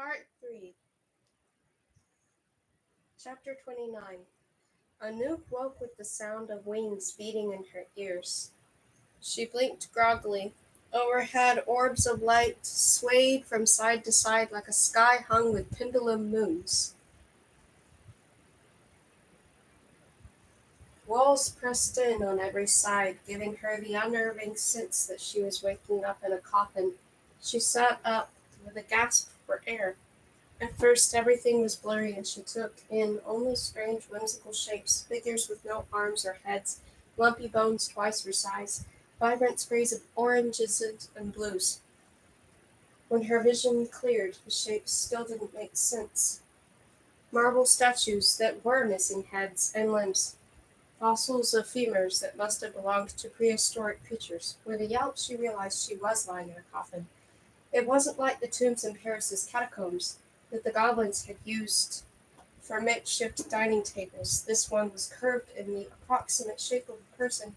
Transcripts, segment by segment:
Part 3, Chapter 29. Anouk woke with the sound of wings beating in her ears. She blinked groggily. Overhead, orbs of light swayed from side to side like a sky hung with pendulum moons. Walls pressed in on every side, giving her the unnerving sense that she was waking up in a coffin. She sat up with a gasp for air. At first everything was blurry and she took in only strange whimsical shapes, figures with no arms or heads, lumpy bones twice her size, vibrant sprays of oranges and blues. When her vision cleared, the shapes still didn't make sense. Marble statues that were missing heads and limbs, fossils of femurs that must have belonged to prehistoric creatures. With a yelp she realized she was lying in a coffin. It wasn't like the tombs in Paris's catacombs that the goblins had used for makeshift dining tables. This one was curved in the approximate shape of a person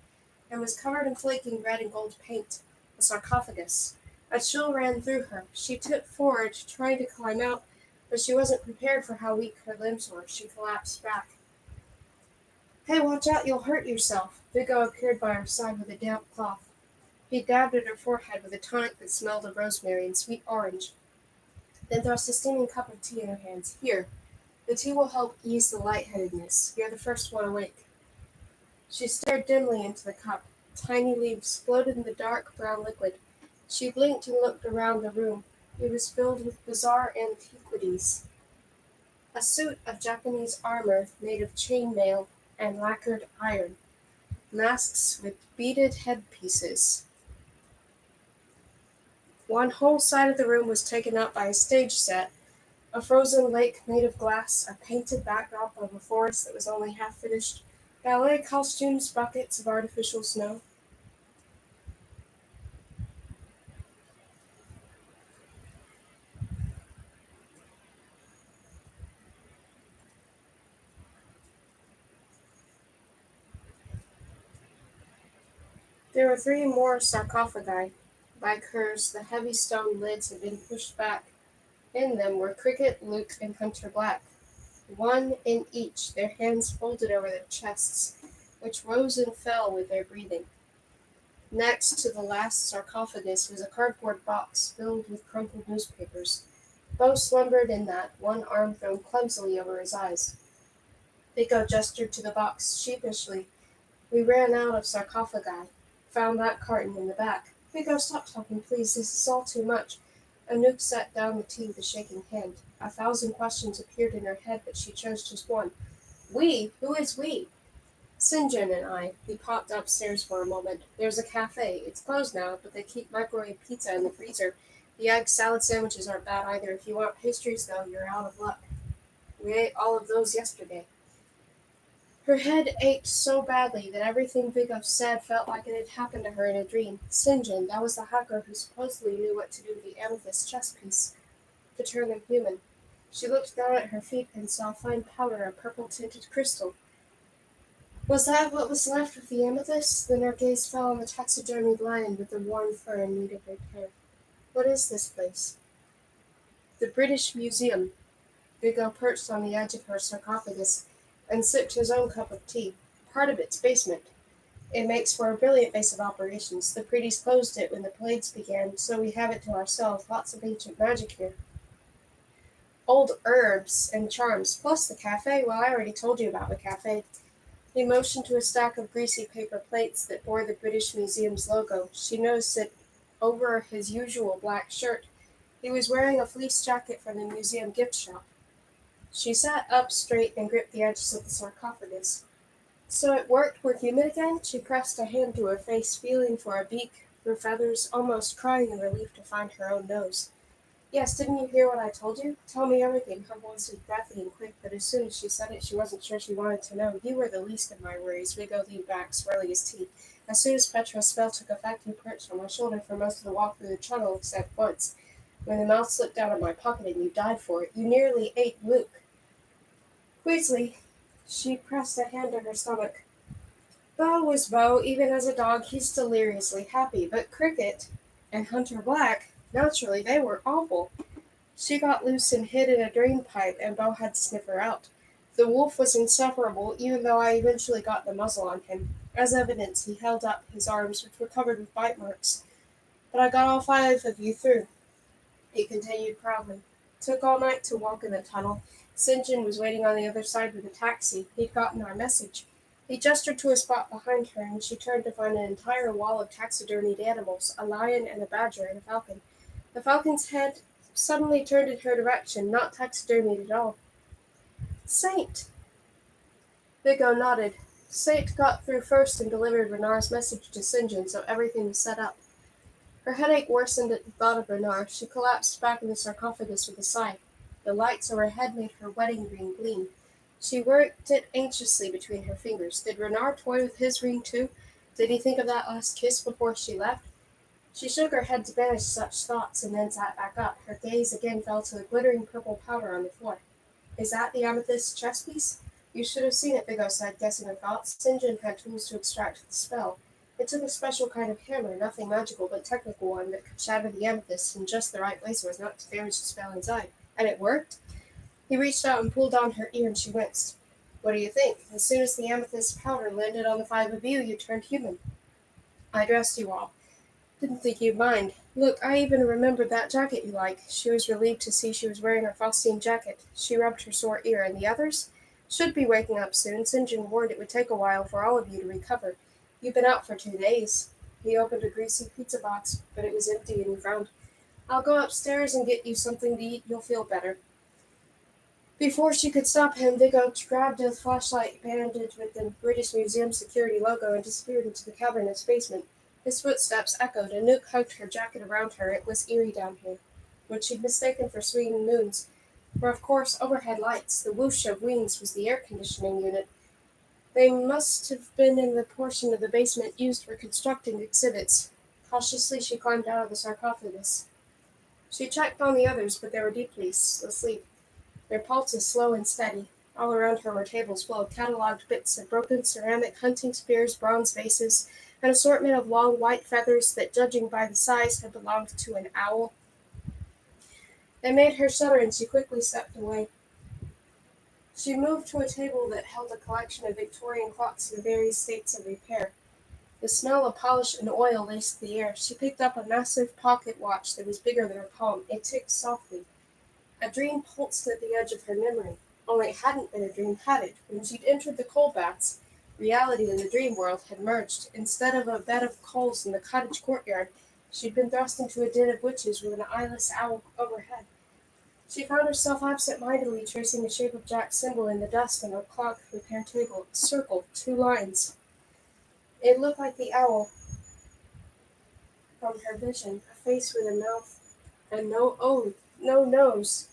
and was covered in flaking red and gold paint, a sarcophagus. A chill ran through her. She tipped forward, trying to climb out, but she wasn't prepared for how weak her limbs were. She collapsed back. Hey, watch out, you'll hurt yourself. Vigo appeared by her side with a damp cloth. He dabbed at her forehead with a tonic that smelled of rosemary and sweet orange, then thrust a steaming cup of tea in her hands. Here, the tea will help ease the lightheadedness. You're the first one awake. She stared dimly into the cup. Tiny leaves floated in the dark brown liquid. She blinked and looked around the room. It was filled with bizarre antiquities. A suit of Japanese armor made of chain mail and lacquered iron. Masks with beaded headpieces. One whole side of the room was taken up by a stage set, a frozen lake made of glass, a painted backdrop of a forest that was only half finished, ballet costumes, buckets of artificial snow. There were 3 more sarcophagi. Like hers, the heavy stone lids had been pushed back. In them were Cricket, Luke, and Hunter Black, one in each, their hands folded over their chests, which rose and fell with their breathing. Next to the last sarcophagus was a cardboard box filled with crumpled newspapers. Bo slumbered in that, one arm thrown clumsily over his eyes. Vigo gestured to the box sheepishly. We ran out of sarcophagi. Found that carton in the back. Vigo, stop talking, please. This is all too much. Anouk set down the tea with a shaking hand. 1,000 questions appeared in her head, but she chose just one. We? Who is we? Sinjin and I. We popped upstairs for a moment. There's a cafe. It's closed now, but they keep microwave pizza in the freezer. The egg salad sandwiches aren't bad either. If you want pastries, though, you're out of luck. We ate all of those yesterday. Her head ached so badly that everything Vigo said felt like it had happened to her in a dream. Sinjin, that was the hacker who supposedly knew what to do with the amethyst chess piece to turn them human. She looked down at her feet and saw fine powder, a purple-tinted crystal. Was that what was left of the amethyst? Then her gaze fell on the taxidermied lion with the worn fur in need of repair. What is this place? The British Museum. Vigo perched on the edge of her sarcophagus and sipped his own cup of tea. Part of its basement. It makes for a brilliant base of operations. The Pretties closed it when the plagues began, so we have it to ourselves. Lots of ancient magic here. Old herbs and charms, plus the cafe. Well, I already told you about the cafe. He motioned to a stack of greasy paper plates that bore the British Museum's logo. She noticed it over his usual black shirt. He was wearing a fleece jacket from the museum gift shop. She sat up straight and gripped the edges of the sarcophagus. So it worked. We're human again? She pressed a hand to her face, feeling for a beak, her feathers, almost crying in relief to find her own nose. Yes, didn't you hear what I told you? Tell me everything. Her voice was breathy and quick, but as soon as she said it, she wasn't sure she wanted to know. You were the least of my worries. Vigo leaned back, swirling his teeth. As soon as Petra's spell took effect, you perched on my shoulder for most of the walk through the tunnel, except once, when the mouth slipped out of my pocket and you died for it. You nearly ate Luke. Weasley. She pressed a hand to her stomach. Bo was Bo. Even as a dog, he's deliriously happy. But Cricket and Hunter Black, naturally, they were awful. She got loose and hid in a drain pipe, and Bo had to sniff her out. The wolf was insufferable, even though I eventually got the muzzle on him. As evidence, he held up his arms, which were covered with bite marks. But I got all 5 of you through, he continued proudly. Took all night to walk in the tunnel. St. John was waiting on the other side with a taxi. He'd gotten our message. He gestured to a spot behind her, and she turned to find an entire wall of taxidermied animals, a lion and a badger and a falcon. The falcon's head suddenly turned in her direction, not taxidermied at all. Saint! Vigo nodded. Saint got through first and delivered Renard's message to St. John, so everything was set up. Her headache worsened at the thought of Renard. She collapsed back in the sarcophagus with a sigh. The lights overhead made her wedding ring gleam. She worked it anxiously between her fingers. Did Renard toy with his ring too? Did he think of that last kiss before she left? She shook her head to banish such thoughts and then sat back up. Her gaze again fell to the glittering purple powder on the floor. Is that the amethyst chess piece? You should have seen it, Vigo said, guessing her thoughts. St. John had tools to extract the spell. It took a special kind of hammer, nothing magical, but technical one that could shatter the amethyst in just the right place so as not to damage the spell inside. And it worked? He reached out and pulled on her ear, and she winced. What do you think? As soon as the amethyst powder landed on the 5 of you, you turned human. I dressed you all. Didn't think you'd mind. Look, I even remembered that jacket you like. She was relieved to see she was wearing her Faustine jacket. She rubbed her sore ear, and the others? Should be waking up soon. St. John warned it would take a while for all of you to recover. You've been out for 2 days. He opened a greasy pizza box, but it was empty, and he frowned. I'll go upstairs and get you something to eat. You'll feel better. Before she could stop him, Vigo grabbed a flashlight bandage with the British Museum security logo and disappeared into the cavernous basement. His footsteps echoed. Anouk hugged her jacket around her. It was eerie down here, which she'd mistaken for swinging moons. For, of course, overhead lights. The whoosh of wings was the air conditioning unit. They must have been in the portion of the basement used for constructing exhibits. Cautiously, she climbed out of the sarcophagus. She checked on the others, but they were deeply asleep, their pulses slow and steady. All around her were tables full of catalogued bits of broken ceramic, hunting spears, bronze vases, an assortment of long white feathers that, judging by the size, had belonged to an owl. They made her shudder, and she quickly stepped away. She moved to a table that held a collection of Victorian clocks in various states of repair. The smell of polish and oil laced the air. She picked up a massive pocket watch that was bigger than her palm. It ticked softly. A dream pulsed at the edge of her memory. Only it hadn't been a dream, had it? When she'd entered the coal baths, reality and the dream world had merged. Instead of a bed of coals in the cottage courtyard, she'd been thrust into a den of witches with an eyeless owl overhead. She found herself absent-mindedly tracing the shape of Jack's symbol in the dust on a clock repair table. It circled 2 lines. It looked like the owl from her vision, a face with a mouth and no nose.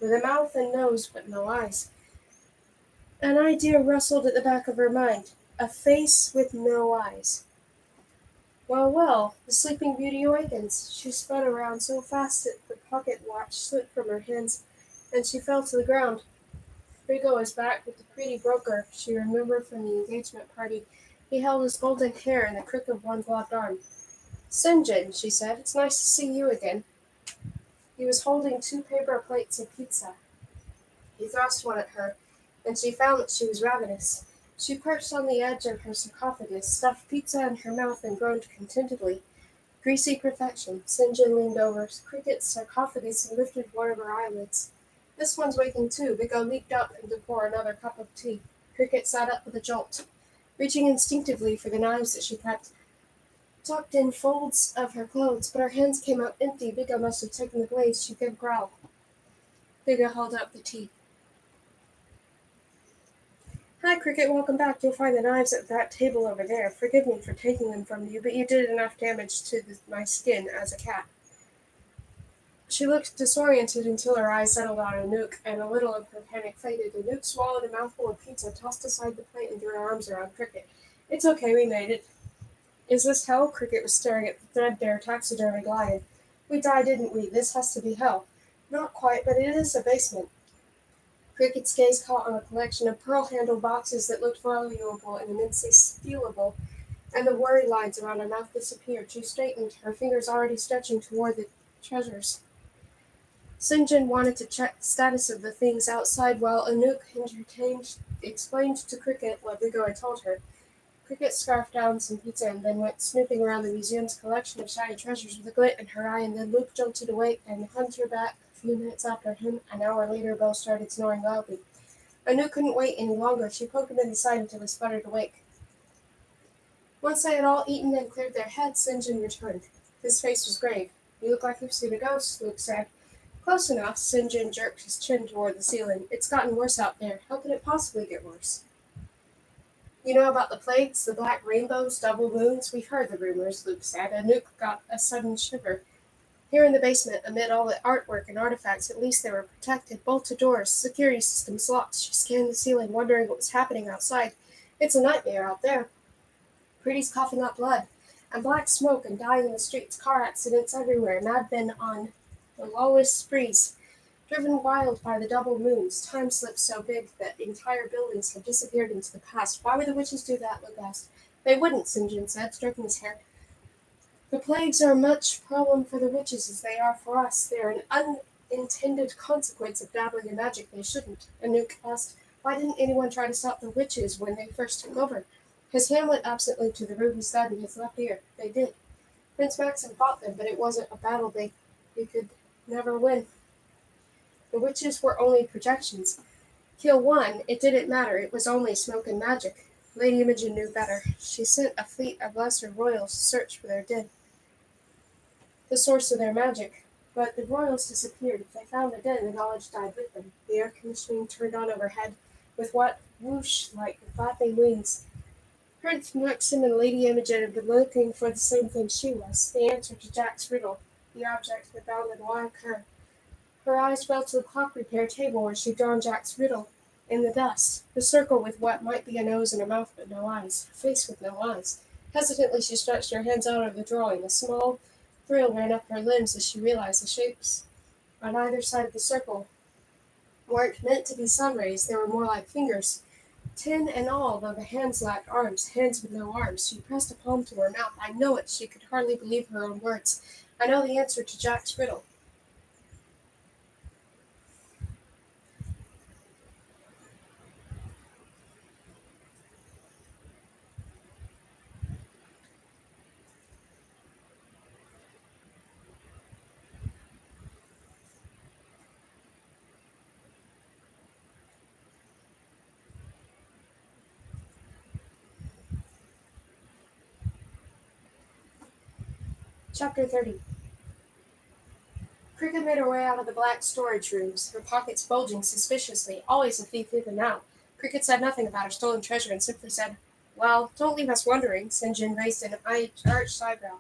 With a mouth and nose, but no eyes. An idea rustled at the back of her mind. A face with no eyes. Well, well, the sleeping beauty awakens. She spun around so fast that the pocket watch slipped from her hands, and she fell to the ground. Vigo was back with the pretty broker she remembered from the engagement party. He held his golden hair in the crook of one gloved arm. St. John, she said, it's nice to see you again. He was holding 2 paper plates of pizza. He thrust one at her, and she found that she was ravenous. She perched on the edge of her sarcophagus, stuffed pizza in her mouth, and groaned contentedly. Greasy perfection. St. John leaned over Cricket's sarcophagus and lifted one of her eyelids. This one's waking too. Vigo leaped up and to pour another cup of tea. Cricket sat up with a jolt, reaching instinctively for the knives that she kept tucked in folds of her clothes, but her hands came out empty. Vigo must have taken the blades. She gave a growl. Vigo held up the tea. Hi, Cricket, welcome back. You'll find the knives at that table over there. Forgive me for taking them from you, but you did enough damage to my skin as a cat. She looked disoriented until her eyes settled on Anouk, and a little of her panic faded. Anouk swallowed a mouthful of pizza, tossed aside the plate, and threw her arms around Cricket. It's okay, we made it. Is this hell? Cricket was staring at the threadbare taxidermied lion. We died, didn't we? This has to be hell. Not quite, but it is a basement. Cricket's gaze caught on a collection of pearl-handled boxes that looked valuable and immensely stealable, and the worry lines around her mouth disappeared. She straightened, her fingers already stretching toward the treasures. St. wanted to check the status of the things outside while Anouk explained to Cricket what Vigo had told her. Cricket scarfed down some pizza and then went snooping around the museum's collection of shiny treasures with a glint in her eye, and then Luke jolted away and hunted her back a few minutes after him. An hour later, Bo started snoring loudly. Anouk couldn't wait any longer. She poked him in the side until he sputtered awake. Once they had all eaten and cleared their heads, St. returned. His face was grave. "You look like you've seen a ghost," Luke said. "Close enough." St. jerked his chin toward the ceiling. "It's gotten worse out there. How could it possibly get worse?" "You know about the plagues, the black rainbows, double moons? We've heard the rumors," Luke said. Anouk got a sudden shiver. Here in the basement, amid all the artwork and artifacts, at least they were protected. Bolted doors, security systems locked. She scanned the ceiling, wondering what was happening outside. "It's a nightmare out there. Pretty's coughing up blood, and black smoke and dying in the streets, car accidents everywhere, madmen on the lowest sprees, driven wild by the double moons, time slips so big that entire buildings have disappeared into the past. Why would the witches do that?" Luke asked. "They wouldn't," St. said, stroking his hair. "The plagues are much problem for the witches as they are for us. They're an unintended consequence of dabbling in magic they shouldn't." Anouk asked, "Why didn't anyone try to stop the witches when they first took over?" His hand went absently to the ruby stud in his left ear. "They did. Prince Maxim fought them, but it wasn't a battle they could never win. The witches were only projections. Kill one, it didn't matter. It was only smoke and magic. Lady Imogen knew better. She sent a fleet of lesser royals to search for their dead, the source of their magic. But the royals disappeared. If they found the dead, the knowledge died with them." The air conditioning turned on overhead, with what whoosh like flapping wings. Prince Maxim and Lady Imogen had been looking for the same thing she was, the answer to Jack's riddle. The object had bound the noir cur. Her eyes fell to the clock repair table where she'd drawn Jack's riddle. In the dust, the circle with what might be a nose and a mouth but no eyes, a face with no eyes. Hesitantly she stretched her hands out of the drawing. A small thrill ran up her limbs as she realized the shapes on either side of the circle weren't meant to be sun rays. They were more like fingers. 10 and all, though the hands lacked arms, hands with no arms. She pressed a palm to her mouth. "I know it." She could hardly believe her own words. "I know the answer to Jack's riddle." Chapter 30. Cricket made her way out of the black storage rooms, her pockets bulging suspiciously. Always a thief even now. Cricket said nothing about her stolen treasure and simply said, "Well, don't leave us wondering." St. raised an arched eyebrow.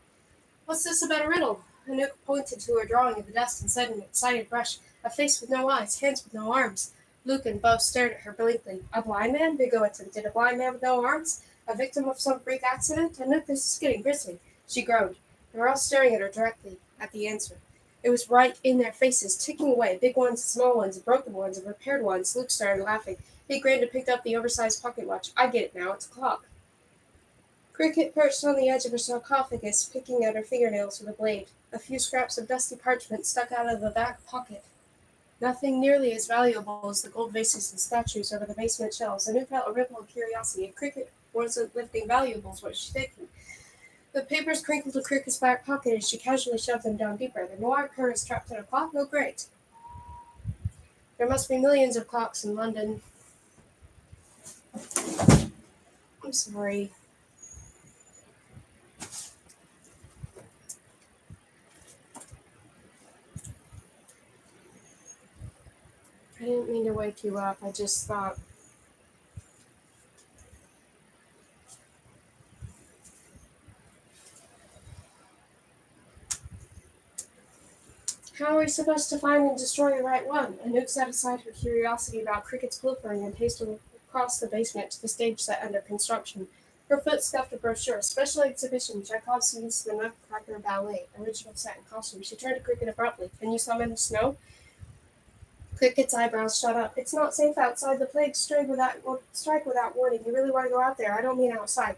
"What's this about a riddle?" Anouk pointed to her drawing in the dust and said in an excited rush, "A face with no eyes, hands with no arms." Luke and Bo stared at her blankly. "A blind man?" Vigo attempted. "A blind man with no arms? A victim of some freak accident?" Anouk, this is getting grisly. She groaned. They were all staring at her directly, at the answer. It was right in their faces, ticking away, big ones, small ones, broken ones, and repaired ones. Luke started laughing. He grinned and picked up the oversized pocket watch. "I get it now. It's a clock." Cricket perched on the edge of her sarcophagus, picking at her fingernails with a blade. A few scraps of dusty parchment stuck out of the back pocket. Nothing nearly as valuable as the gold vases and statues over the basement shelves. Anouk felt a ripple of curiosity. If Cricket wasn't lifting valuables, what was she thinking? The papers crinkled to Cricket's back pocket as she casually shoved them down deeper. "The noir cur is trapped in a clock? Oh, great. There must be millions of clocks in London." I'm sorry. I didn't mean to wake you up. I just thought, how are we supposed to find and destroy the right one? Anouk set aside her curiosity about Cricket's blueprint and hastily crossed the basement to the stage set under construction. Her foot scuffed a brochure. "Special exhibition, Tchaikovsky's The Nutcracker Ballet, original set and costume." She turned to Cricket abruptly. "Can you summon snow?" Cricket's eyebrows shot up. "It's not safe outside. The plague strike without warning. You really want to go out there? I don't mean outside."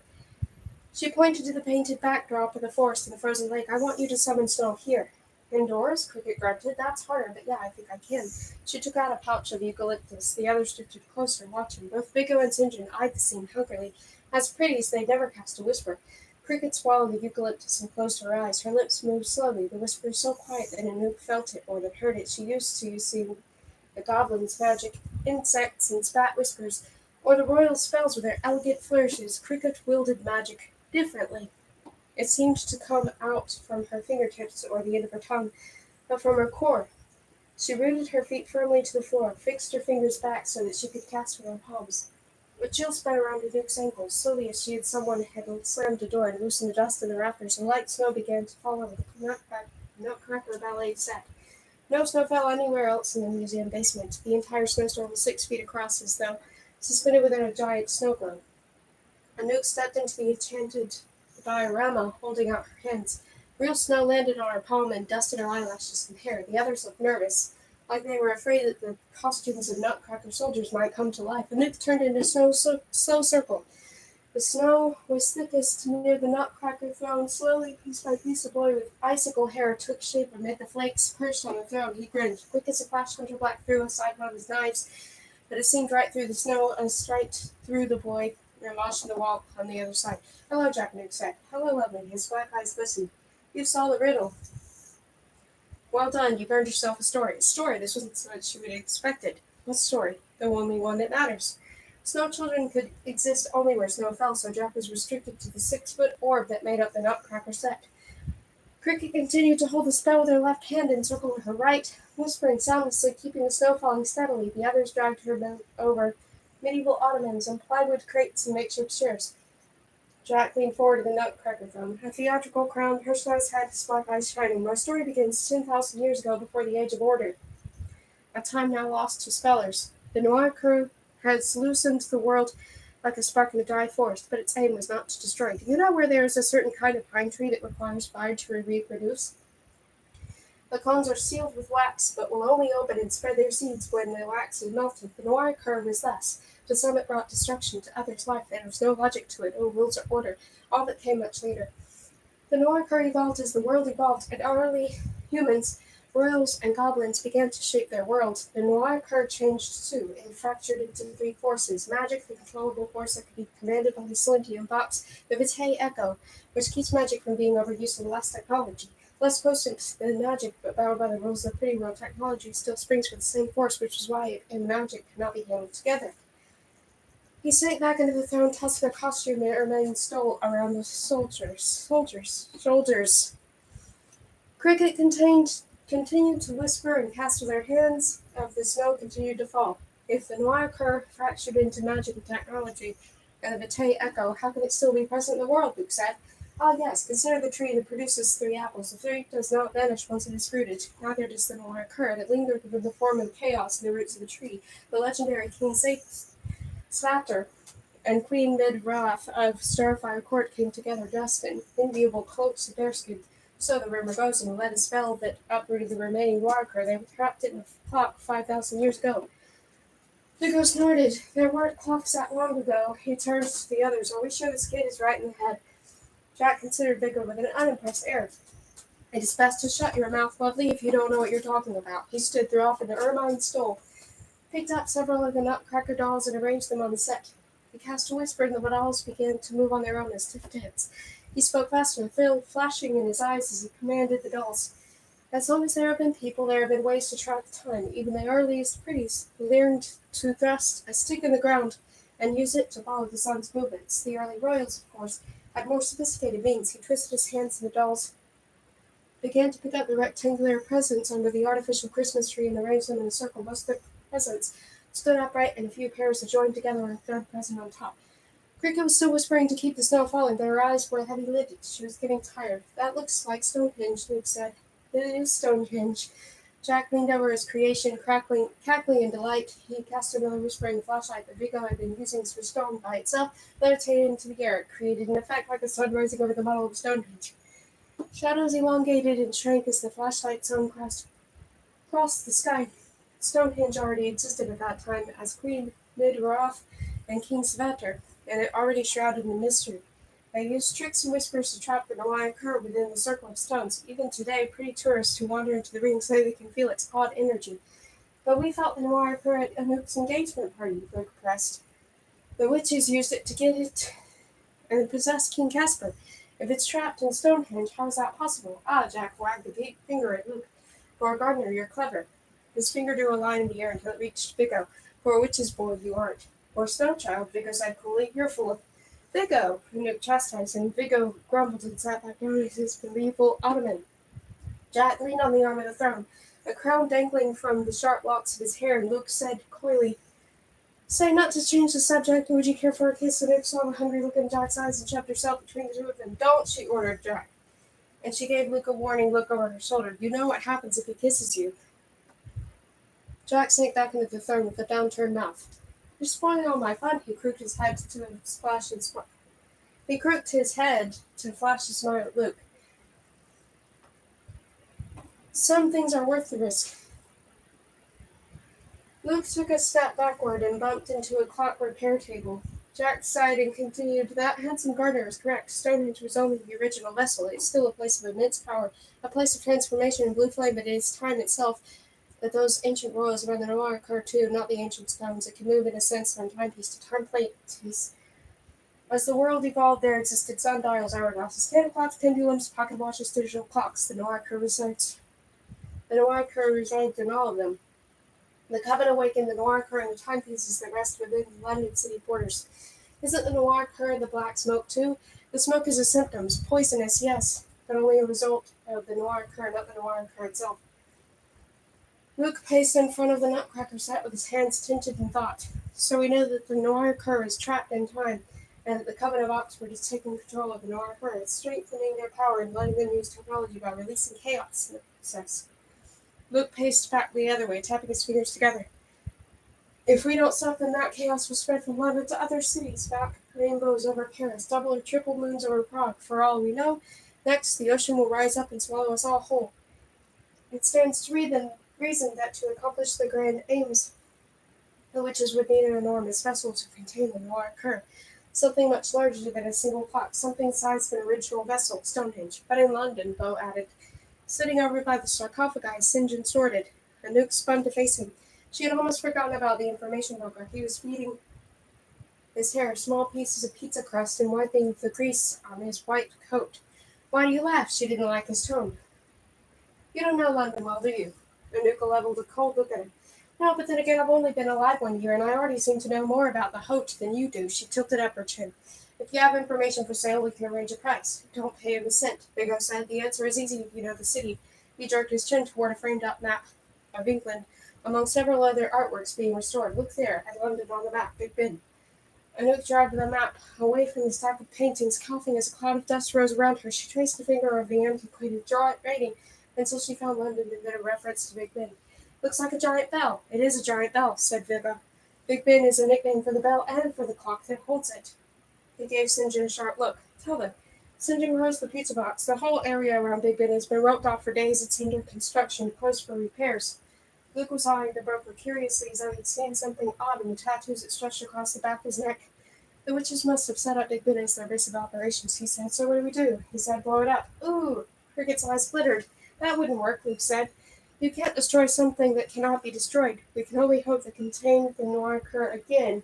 She pointed to the painted backdrop of the forest and the frozen lake. "I want you to summon snow here." Indoors? Cricket grunted. That's harder, but yeah, I think I can. She took out a pouch of eucalyptus. The others drifted closer, watching. Both Biggo and St. John eyed the scene hungrily. As pretties, they never cast a whisper. Cricket swallowed the eucalyptus and closed her eyes. Her lips moved slowly, the whisper so quiet that Anouk felt it more than heard it. She used to see the goblins' magic, insects and spat whispers, or the royal spells with their elegant flourishes. Cricket wielded magic differently. It seemed to come out from her fingertips or the end of her tongue, but from her core. She rooted her feet firmly to the floor, fixed her fingers back so that she could cast with her palms. A chill spread around Duke's ankles. Slowly, as she and someone had slammed the door and loosened the dust in the rafters, and light snow began to fall over the Nutcracker ballet set. No snow fell anywhere else in the museum basement. The entire snowstorm was 6 feet across, as though suspended within a giant snow globe. Anouk stepped into the enchanted diorama, holding out her hands. Real snow landed on her palm and dusted her eyelashes and hair. The others looked nervous, like they were afraid that the costumes of Nutcracker soldiers might come to life. Anouk turned into a slow circle. The snow was thickest near the Nutcracker throne. Slowly, piece by piece, a boy with icicle hair took shape amid the flakes perched on the throne. He grinned. Quick as a flash, Hunter Black threw aside one of his knives, but it seemed right through the snow and straight through the boy and lodged in the wall on the other side. "Hello, Jack," Newt said. "Hello, lovely." His black eyes glistened. "You solved the riddle. Well done. You've earned yourself a story." A story? This wasn't so much you would have expected. What story? The only one that matters. Snow children could exist only where snow fell, so Jack was restricted to the 6-foot orb that made up the Nutcracker set. Cricket continued to hold the spell with her left hand and circle with her right, whispering soundlessly, keeping the snow falling steadily. The others dragged her over medieval ottomans and plywood crates and makeshift chairs. Jack leaned forward to the Nutcracker throne, a theatrical crown, personalized head, his black eyes shining. "My story begins 10,000 years ago, before the Age of Order, a time now lost to scholars. The Noir crew has loosened the world like a spark in a dry forest, but its aim was not to destroy. Do you know where there is a certain kind of pine tree that requires fire to reproduce? The cones are sealed with wax, but will only open and spread their seeds when the wax is melted. The Noir curve is thus. To some it brought destruction, to others life. There was no logic to it, no rules or order. All that came much later. The Noir curve evolved as the world evolved, and early humans, royals, and goblins began to shape their world. The Noir curve changed too. It fractured into three forces: magic, the controllable force that could be commanded by the Silentium box; the Vitae Echo, which keeps magic from being overused in less technology. Less potent than magic, but bound by the rules of pretty world technology, still springs from the same force, which is why it and magic cannot be handled together. He sank back into the throne, tossing a costume and ermine stole around the shoulders. Cricket continued to whisper and cast with her hands of the snow continued to fall. If the Noir curve fractured into magic and technology, and the Vitae Echo, how can it still be present in the world? Luke said. "Ah, yes, consider the tree that produces 3 apples. The fruit does not vanish once it is fruited. Neither does the Noir curve. It lingered within the form of chaos in the roots of the tree. The legendary King Slater and Queen Mid-Wrath of Starfire Court came together dressed in enviable cloaks of bearskin. So the rumor goes, and led a spell that uprooted the remaining Warker. They were trapped in a clock 5,000 years ago." Hugo snorted. "There weren't clocks that long ago." He turned to the others. "Are we sure this kid is right in the head?" Jack considered Viggo with an unimpressed air. "It is best to shut your mouth, lovely, if you don't know what you're talking about." He stood through off in the ermine stole, picked up several of the Nutcracker dolls, and arranged them on the set. He cast a whisper, and the dolls began to move on their own as if dance. He spoke faster, a thrill flashing in his eyes as he commanded the dolls. "As long as there have been people, there have been ways to track time. Even the earliest pretties learned to thrust a stick in the ground and use it to follow the sun's movements. The early royals, of course, had more sophisticated means." He twisted his hands, and the dolls began to pick up the rectangular presents under the artificial Christmas tree and arrange them in a circle. Most of the presents stood upright, and a few pairs had joined together on a third present on top. Cricket was still whispering to keep the snow falling, but her eyes were heavy-lidded. She was getting tired. "That looks like Stonehenge," Luke said. "It is Stonehenge." Jack leaned over his creation, cackling in delight. He cast another whispering flashlight that Vigo had been using for stone by itself, levitated into the air. It created an effect like the sun rising over the model of Stonehenge. Shadows elongated and shrank as the flashlight sun crossed the sky. Stonehenge already existed at that time as Queen Mid-Wrath and King Svetter, and it already shrouded in mystery. They used tricks and whispers to trap the Hawaiian cur within the circle of stones. Even today, pretty tourists who wander into the ring say they can feel its odd energy. But we felt the Hawaiian cur at Anouk's engagement party, Luke pressed. The witches used it to get it and possess King Caspar. If it's trapped in Stonehenge, how is that possible? Ah, Jack wagged a big finger at Luke. For a gardener, you're clever. His finger drew a line in the air until it reached Vigo. For a witch's boy, you aren't. For a snow child, Vigo said coolly, you're full of Vigo, Luke chastised, and Vigo grumbled and sat back down in his medieval ottoman. Jack leaned on the arm of the throne, a crown dangling from the sharp locks of his hair, and Luke said coyly, say not to change the subject, would you care for a kiss? And Luke saw the hungry look in Jack's eyes and shoved herself between the two of them. Don't, she ordered Jack. And she gave Luke a warning look over her shoulder. You know what happens if he kisses you. Jack sank back into the throne with a downturned mouth. You're spoiling all my fun, he crooked his head to splash and smile. He crooked his head to flash a smile at Luke. Some things are worth the risk. Luke took a step backward and bumped into a clock repair table. Jack sighed and continued, that handsome gardener is correct. Stonehenge was only the original vessel. It's still a place of immense power, a place of transformation and blue flame, but it is time itself that those ancient royals around the Noir occur too, not the ancient stones. It can move in a sense from timepiece to timepiece. As the world evolved, there existed sundials, hourglasses, candle clocks, pendulums, pocket watches, digital clocks. The Noir resides in all of them. The coven awakened the Noir cur and the timepieces that rest within London city borders. Isn't the Noir cur the black smoke too? The smoke is a symptom, poisonous, yes, but only a result of the Noir cur, not the Noir cur itself. Luke paced in front of the nutcracker set with his hands tinted in thought. So we know that the Noir cur is trapped in time, and that the Coven of Oxford is taking control of the Noir cur. It's strengthening their power and letting them use technology by releasing chaos in the process. Luke paced back the other way, tapping his fingers together. If we don't stop them, that chaos will spread from London to other cities, back rainbows over Paris, double or triple moons over Prague. For all we know, next the ocean will rise up and swallow us all whole. It stands to reason that to accomplish the grand aims, the witches would need an enormous vessel to contain the Noir cur, something much larger than a single clock, something size of an original vessel, Stonehenge. But in London, Beau added, sitting over by the sarcophagi, St. John snorted. Anouk spun to face him. She had almost forgotten about the information broker. He was feeding his hair small pieces of pizza crust and wiping the grease on his white coat. Why do you laugh? She didn't like his tone. You don't know London well, do you? Anouk leveled a cold look at him. No, but then again, I've only been alive 1 year, and I already seem to know more about the Hote than you do. She tilted up her chin. If you have information for sale, we can arrange a price. Don't pay him a cent, Vigo said. The answer is easy if you know the city. He jerked his chin toward a framed-up map of England, among several other artworks being restored. Look there, at London on the map, Big Ben. Anouk dragged the map away from the stack of paintings, coughing as a cloud of dust rose around her. She traced the finger of the antiquated writing until she found London and then a reference to Big Ben. Looks like a giant bell. It is a giant bell, said Vigo. Big Ben is a nickname for the bell and for the clock that holds it. He gave St. John a sharp look. Tell them. St. John rose the pizza box. The whole area around Big Ben has been roped off for days. It's under construction, closed for repairs. Luke was eyeing the broker curiously as though he'd seen something odd in the tattoos that stretched across the back of his neck. The witches must have set up Big Ben as their base of operations, he said. So what do we do? He said, blow it up. Ooh! Cricket's eyes glittered. That wouldn't work, Luke said. You can't destroy something that cannot be destroyed. We can only hope to contain the Noir cur again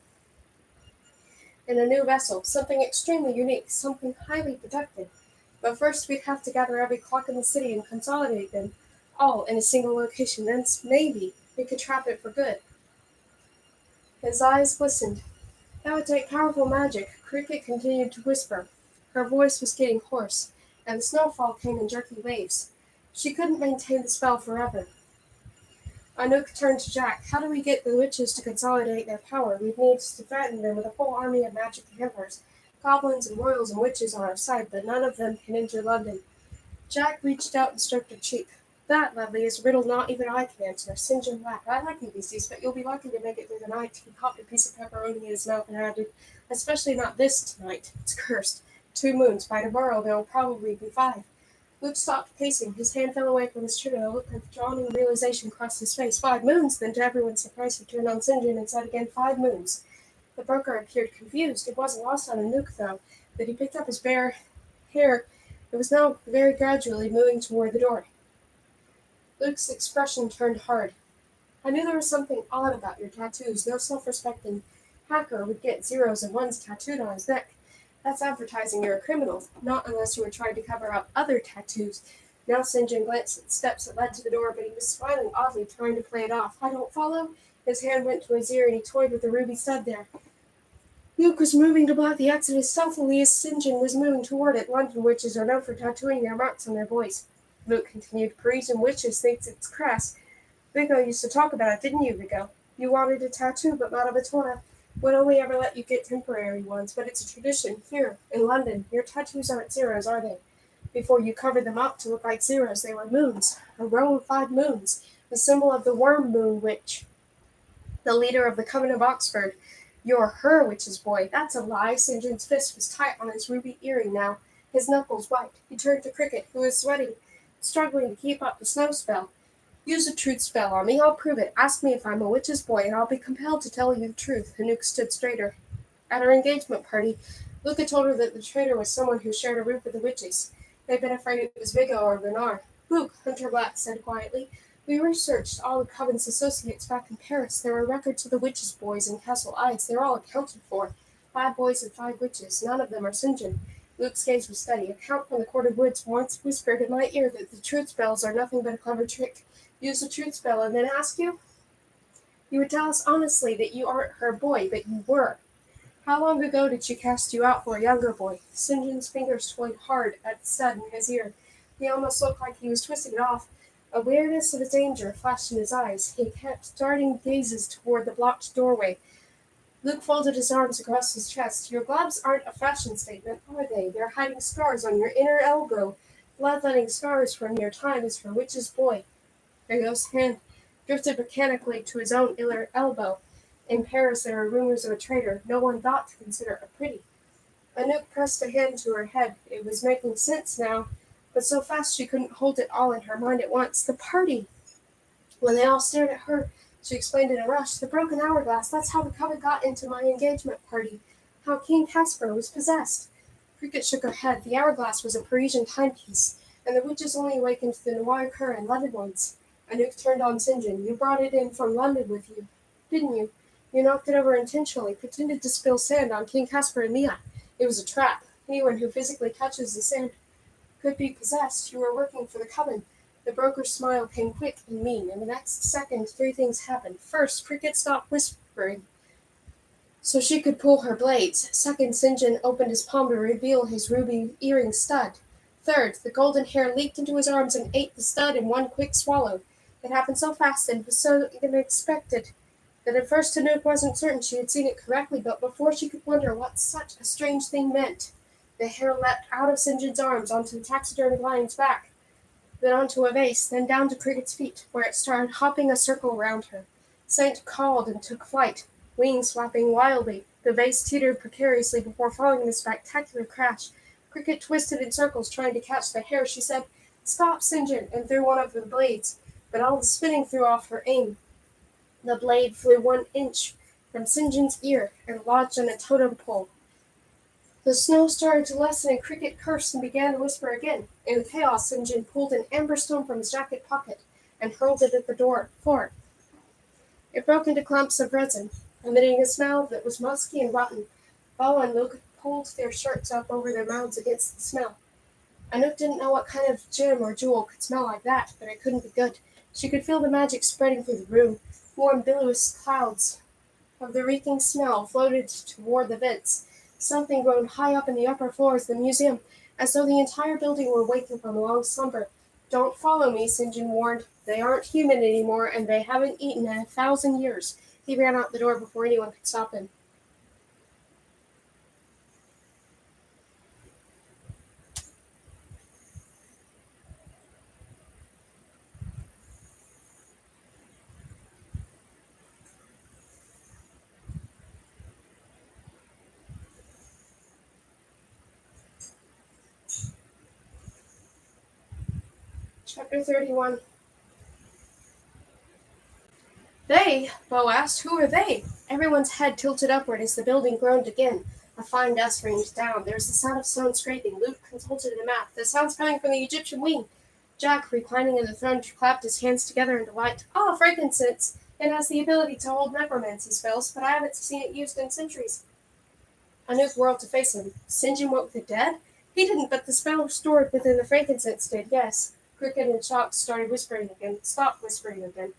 in a new vessel, something extremely unique, something highly protected. But first we'd have to gather every clock in the city and consolidate them, all in a single location. Then maybe we could trap it for good. His eyes glistened. That would take powerful magic. Cricket continued to whisper. Her voice was getting hoarse, and the snowfall came in jerky waves. She couldn't maintain the spell forever. Anouk turned to Jack. How do we get the witches to consolidate their power? We need to threaten them with a whole army of magic handlers. Goblins and royals and witches on our side, but none of them can enter London. Jack reached out and stroked her cheek. That, lovely, is a riddle not even I can answer. St. John laughed. I like you, beasties, but you'll be lucky to make it through the night. He popped a piece of pepperoni in his mouth and added, especially not this tonight. It's cursed. 2 moons. By tomorrow there'll probably be 5. Luke stopped pacing. His hand fell away from his chin, and a look of dawning realization crossed his face. 5 moons! Then, to everyone's surprise, he turned on St. John and said again, 5 moons. The broker appeared confused. It wasn't lost on Anouk, though, that he picked up his bare hair. It was now very gradually moving toward the door. Luke's expression turned hard. I knew there was something odd about your tattoos. No self-respecting hacker would get zeros and ones tattooed on his neck. That's advertising you're a criminal, not unless you were trying to cover up other tattoos. Now St. John glanced at the steps that led to the door, but he was smiling oddly, trying to play it off. I don't follow. His hand went to his ear, and he toyed with the ruby stud there. Luke was moving to block the exit as stealthily as St. John was moving toward it. London witches are known for tattooing their marks on their boys. Luke continued. Parisian witches thinks it's crass. Vigo used to talk about it, didn't you, Vigo? You wanted a tattoo, but not of a Torah. Would only ever let you get temporary ones, but it's a tradition. Here, in London, your tattoos aren't zeros, are they? Before you covered them up to look like zeros, they were moons. A row of 5 moons. The symbol of the worm moon witch. The leader of the Coven of Oxford. You're her witch's boy. That's a lie. St. John's fist was tight on his ruby earring now, his knuckles white. He turned to Cricket, who was sweating, struggling to keep up the snow spell. Use a truth spell on me. I'll prove it. Ask me if I'm a witch's boy, and I'll be compelled to tell you the truth. Anouk stood straighter. At her engagement party, Luke had told her that the traitor was someone who shared a room with the witches. They'd been afraid it was Vigo or Bernard. Luke, Hunter Black said quietly, we researched all the Coven's associates back in Paris. There were records of the witches' boys in Castle Ides. They're all accounted for. 5 boys and 5 witches. None of them are St. John. Luke's gaze was steady. A count from the Court Woods once whispered in my ear that the truth spells are nothing but a clever trick. Use the truth spell and then ask you? You would tell us honestly that you aren't her boy, but you were. How long ago did she cast you out for a younger boy? St. John's fingers toyed hard at the stud in his ear. He almost looked like he was twisting it off. Awareness of a danger flashed in his eyes. He kept darting gazes toward the blocked doorway. Luke folded his arms across his chest. Your gloves aren't a fashion statement, are they? They're hiding scars on your inner elbow. Bloodletting scars from your time as her witch's boy. Vigo's hand drifted mechanically to his own inner elbow. In Paris there are rumors of a traitor. No one thought to consider her pretty. Anouk pressed a hand to her head. It was making sense now, but so fast she couldn't hold it all in her mind at once. The party! When they all stared at her, she explained in a rush. The broken hourglass, that's how the Coven got into my engagement party. How King Caspar was possessed. Cricket shook her head. The hourglass was a Parisian timepiece, and the witches only awakened the Noir Cur and London ones. Anouk turned on St. John. You brought it in from London with you, didn't you? You knocked it over intentionally, pretended to spill sand on King Caspar and Mia. It was a trap. Anyone who physically touches the sand could be possessed. You were working for the Coven. The broker's smile came quick and mean. In the next second, 3 things happened. First, Cricket stopped whispering so she could pull her blades. Second, St. John opened his palm to reveal his ruby earring stud. Third, the golden hair leaped into his arms and ate the stud in one quick swallow. It happened so fast and was so unexpected that at first Anouk wasn't certain she had seen it correctly, but before she could wonder what such a strange thing meant, the hair leapt out of St. John's arms onto the taxidermied lion's back, then onto a vase, then down to Cricket's feet, where it started hopping a circle around her. Saint called and took flight, wings flapping wildly. The vase teetered precariously before falling in a spectacular crash. Cricket twisted in circles, trying to catch the hair. She said, Stop, St. John, and threw one of the blades, but all the spinning threw off her aim. The blade flew 1 inch from St. John's ear and lodged on a totem pole. The snow started to lessen, and Cricket cursed and began to whisper again. In the chaos, St. John pulled an amber stone from his jacket pocket and hurled it at the floor. It broke into clumps of resin, emitting a smell that was musky and rotten. Bala and Luke pulled their shirts up over their mouths against the smell. Anouk didn't know what kind of gem or jewel could smell like that, but it couldn't be good. She could feel the magic spreading through the room. Warm, billowy clouds of the reeking smell floated toward the vents. Something grown high up in the upper floors of the museum, as though the entire building were waking from a long slumber. Don't follow me, St. John warned. They aren't human anymore, and they haven't eaten in 1,000 years. He ran out the door before anyone could stop him. Chapter 31. They? Bo asked. Who are they? Everyone's head tilted upward as the building groaned again. A fine dust rained down. There was the sound of stone scraping. Luke consulted the map. The sound's coming from the Egyptian wing. Jack, reclining in the throne, clapped his hands together in delight. Ah, frankincense! It has the ability to hold necromancy spells, but I haven't seen it used in centuries. Anouk whirled to face him. St. John woke the dead? He didn't, but the spell stored within the frankincense did, yes. Cricket and Chalk started whispering again. Stopped whispering again.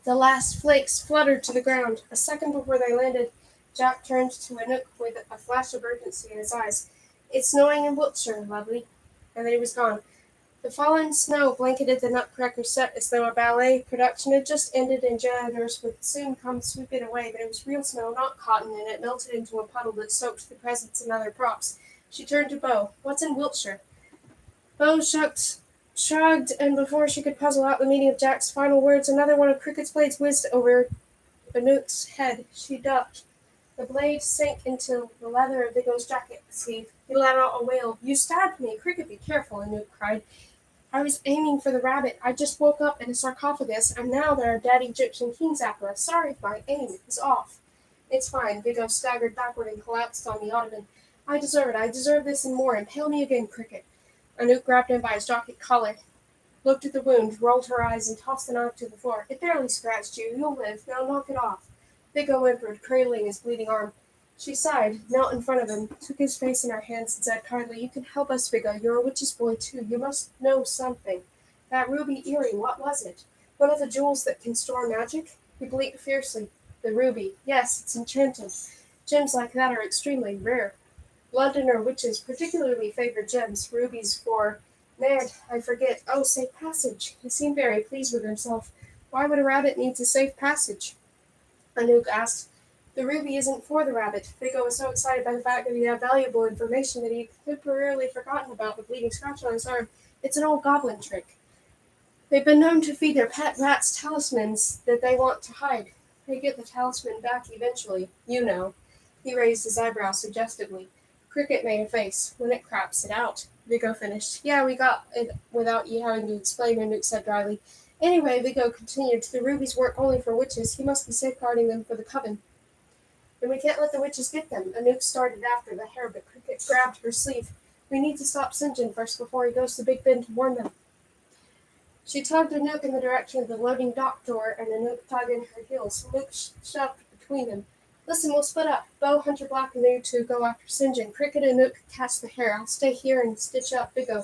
The last flakes fluttered to the ground. A second before they landed, Jack turned to Anouk with a flash of urgency in his eyes. It's snowing in Wiltshire, lovely. And then he was gone. The fallen snow blanketed the Nutcracker set as though a ballet production had just ended and janitors would soon come sweep it away, but it was real snow, not cotton, and it melted into a puddle that soaked the presents and other props. She turned to Bo. What's in Wiltshire? Bo shrugged, and before she could puzzle out the meaning of Jack's final words, another one of Cricket's blades whizzed over Anouk's head. She ducked. The blade sank into the leather of Vigo's jacket sleeve. He let out a wail. You stabbed me! Cricket, be careful, Anouk cried. I was aiming for the rabbit. I just woke up in a sarcophagus, and now there are dead Egyptian kings after us. Sorry if my aim is off. It's fine. Vigo staggered backward and collapsed on the ottoman. I deserve it. I deserve this and more. Impale me again, Cricket. Anouk grabbed him by his jacket collar, looked at the wound, rolled her eyes, and tossed the knife to the floor. It barely scratched you. You'll live. Now knock it off. Vigo whimpered, cradling his bleeding arm. She sighed, knelt in front of him, took his face in her hands, and said kindly, You can help us, Vigo. You're a witch's boy, too. You must know something. That ruby earring, what was it? One of the jewels that can store magic? He blinked fiercely. The ruby. Yes, it's enchanted. Gems like that are extremely rare. Londoner witches particularly favor gems, rubies for... Ned, I forget. Oh, safe passage. He seemed very pleased with himself. Why would a rabbit need a safe passage? Anouk asked. The ruby isn't for the rabbit. Vigo was so excited by the fact that he had valuable information that he had temporarily forgotten about the bleeding scratch on his arm. It's an old goblin trick. They've been known to feed their pet rats talismans that they want to hide. They get the talisman back eventually. You know. He raised his eyebrows suggestively. Cricket made a face. When it craps it out. Vigo finished. Yeah, we got it without you having to explain, Anouk said dryly. Anyway, Vigo continued, the rubies work only for witches. He must be safeguarding them for the coven. Then we can't let the witches get them. Anouk started after the hair, but Cricket grabbed her sleeve. We need to stop St. John first before he goes to Big Ben to warn them. She tugged Anouk in the direction of the loading dock door, and Anouk tugged in her heels. Luke shoved between them. Listen, we'll split up. Bo, Hunter Black, and you two go after St. John. Cricket and Anouk catch the hair. I'll stay here and stitch up Vigo.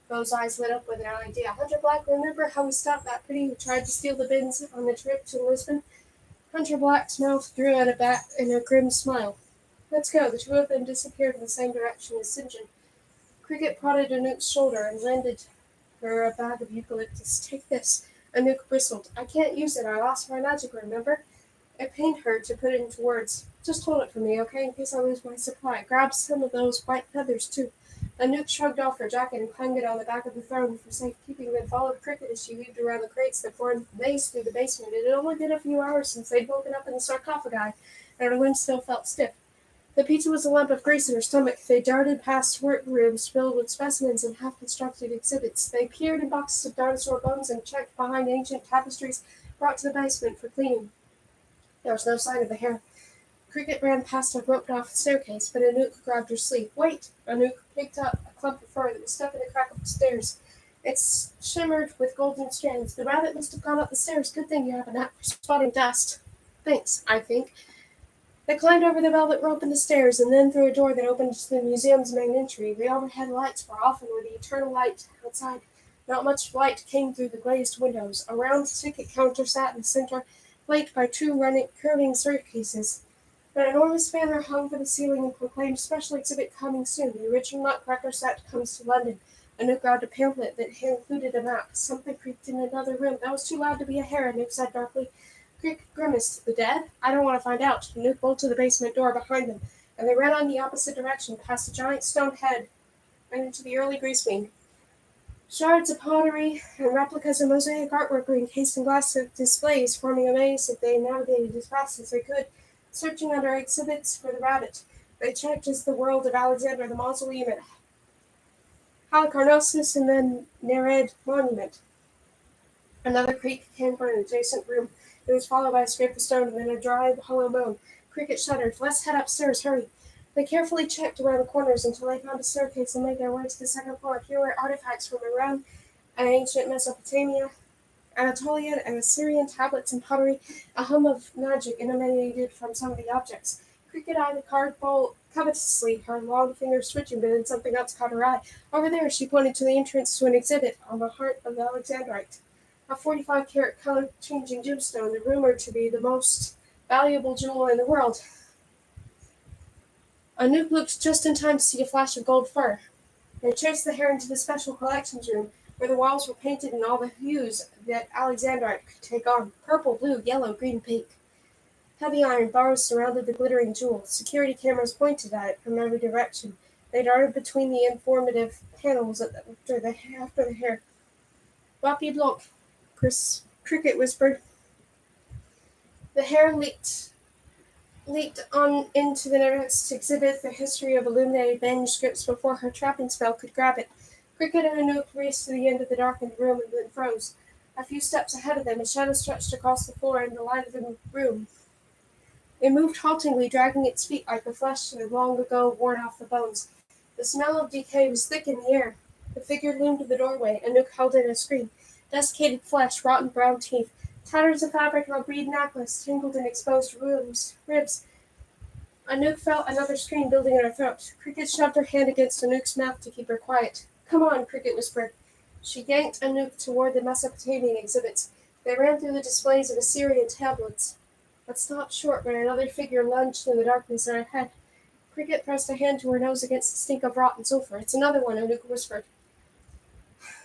Bo's eyes lit up with an idea. Hunter Black, remember how we stopped that pretty who tried to steal the bins on the trip to Lisbon? Hunter Black's mouth drew out a back in a grim smile. Let's go. The two of them disappeared in the same direction as St. John. Cricket prodded Anouk's shoulder and lended her a bag of eucalyptus. Take this. Anouk bristled. I can't use it. I lost my magic, remember? It pained her to put it into words. Just hold it for me, okay, in case I lose my supply. Grab some of those white feathers, too. Anouk shrugged off her jacket and climbed it on the back of the throne for safekeeping, then followed Cricket as she weaved around the crates that formed the maze through the basement. It had only been a few hours since they'd woken up in the sarcophagi, and her limbs still felt stiff. The pizza was a lump of grease in her stomach. They darted past workrooms filled with specimens and half-constructed exhibits. They peered in boxes of dinosaur bones and checked behind ancient tapestries brought to the basement for cleaning. There was no sign of the hair. Cricket ran past a roped-off staircase, but Anouk grabbed her sleeve. Wait! Anouk picked up a clump of fur that was stuck in the crack of the stairs. It shimmered with golden strands. The rabbit must have gone up the stairs. Good thing you have a knack for spotting dust. Thanks, I think. They climbed over the velvet rope and the stairs, and then through a door that opened to the museum's main entry. The overhead lights were off and with the eternal light outside. Not much light came through the glazed windows. A round ticket counter sat in the center, flanked by two curving staircases. An enormous banner hung from the ceiling and proclaimed special exhibit coming soon. The original Nutcracker set comes to London. Anouk grabbed a pamphlet that included a map. Something creaked in another room. That was too loud to be a hair, Anouk said darkly. Cricket grimaced. The dead? I don't want to find out. Anouk bolted the basement door behind them, and they ran on the opposite direction, past a giant stone head, and into the early grease wing. Shards of pottery and replicas of mosaic artwork were encased in glass displays, forming a maze that they navigated as fast as they could, searching under exhibits for the rabbit. They checked as the world of Alexander the Mausoleum Halicarnossus and the Nereid monument. Another creak came from an adjacent room. It was followed by a scrape of stone and then a dry, hollow moan. Cricket shuddered. Let's head upstairs. Hurry. They carefully checked around the corners until they found a staircase and made their way to the second floor. Here were artifacts from Iran and ancient Mesopotamia, Anatolian and Assyrian tablets and pottery, a hum of magic emanated from some of the objects. Cricket eyed the card bowl covetously, her long fingers twitching, but then something else caught her eye. Over there, she pointed to the entrance to an exhibit on the heart of the Alexandrite. A 45-carat color-changing gemstone, rumored to be the most valuable jewel in the world. Anouk looked just in time to see a flash of gold fur. They chased the hare into the special collections room, where the walls were painted in all the hues that Alexandrite could take on: purple, blue, yellow, green, pink. Heavy iron bars surrounded the glittering jewel. Security cameras pointed at it from every direction. They darted between the informative panels after the hare. Wappy Blanc, Cricket whispered. The hare leaped on into the next exhibit, the history of illuminated manuscripts, before her trapping spell could grab it. Cricket and Anouk raced to the end of the darkened room and then froze. A few steps ahead of them, a shadow stretched across the floor in the light of the room. It moved haltingly, dragging its feet like the flesh that had long ago worn off the bones. The smell of decay was thick in the air. The figure loomed in the doorway. Anouk held in a scream. Desiccated flesh, rotten brown teeth, tatters of fabric of a bead necklace tangled in exposed ribs. Anouk felt another scream building in her throat. Cricket shoved her hand against Anouk's mouth to keep her quiet. Come on, Cricket whispered. She yanked Anouk toward the Mesopotamian exhibits. They ran through the displays of Assyrian tablets, but stopped short when another figure lunged in the darkness at her head. Cricket pressed a hand to her nose against the stink of rotten sulfur. It's another one, Anouk whispered.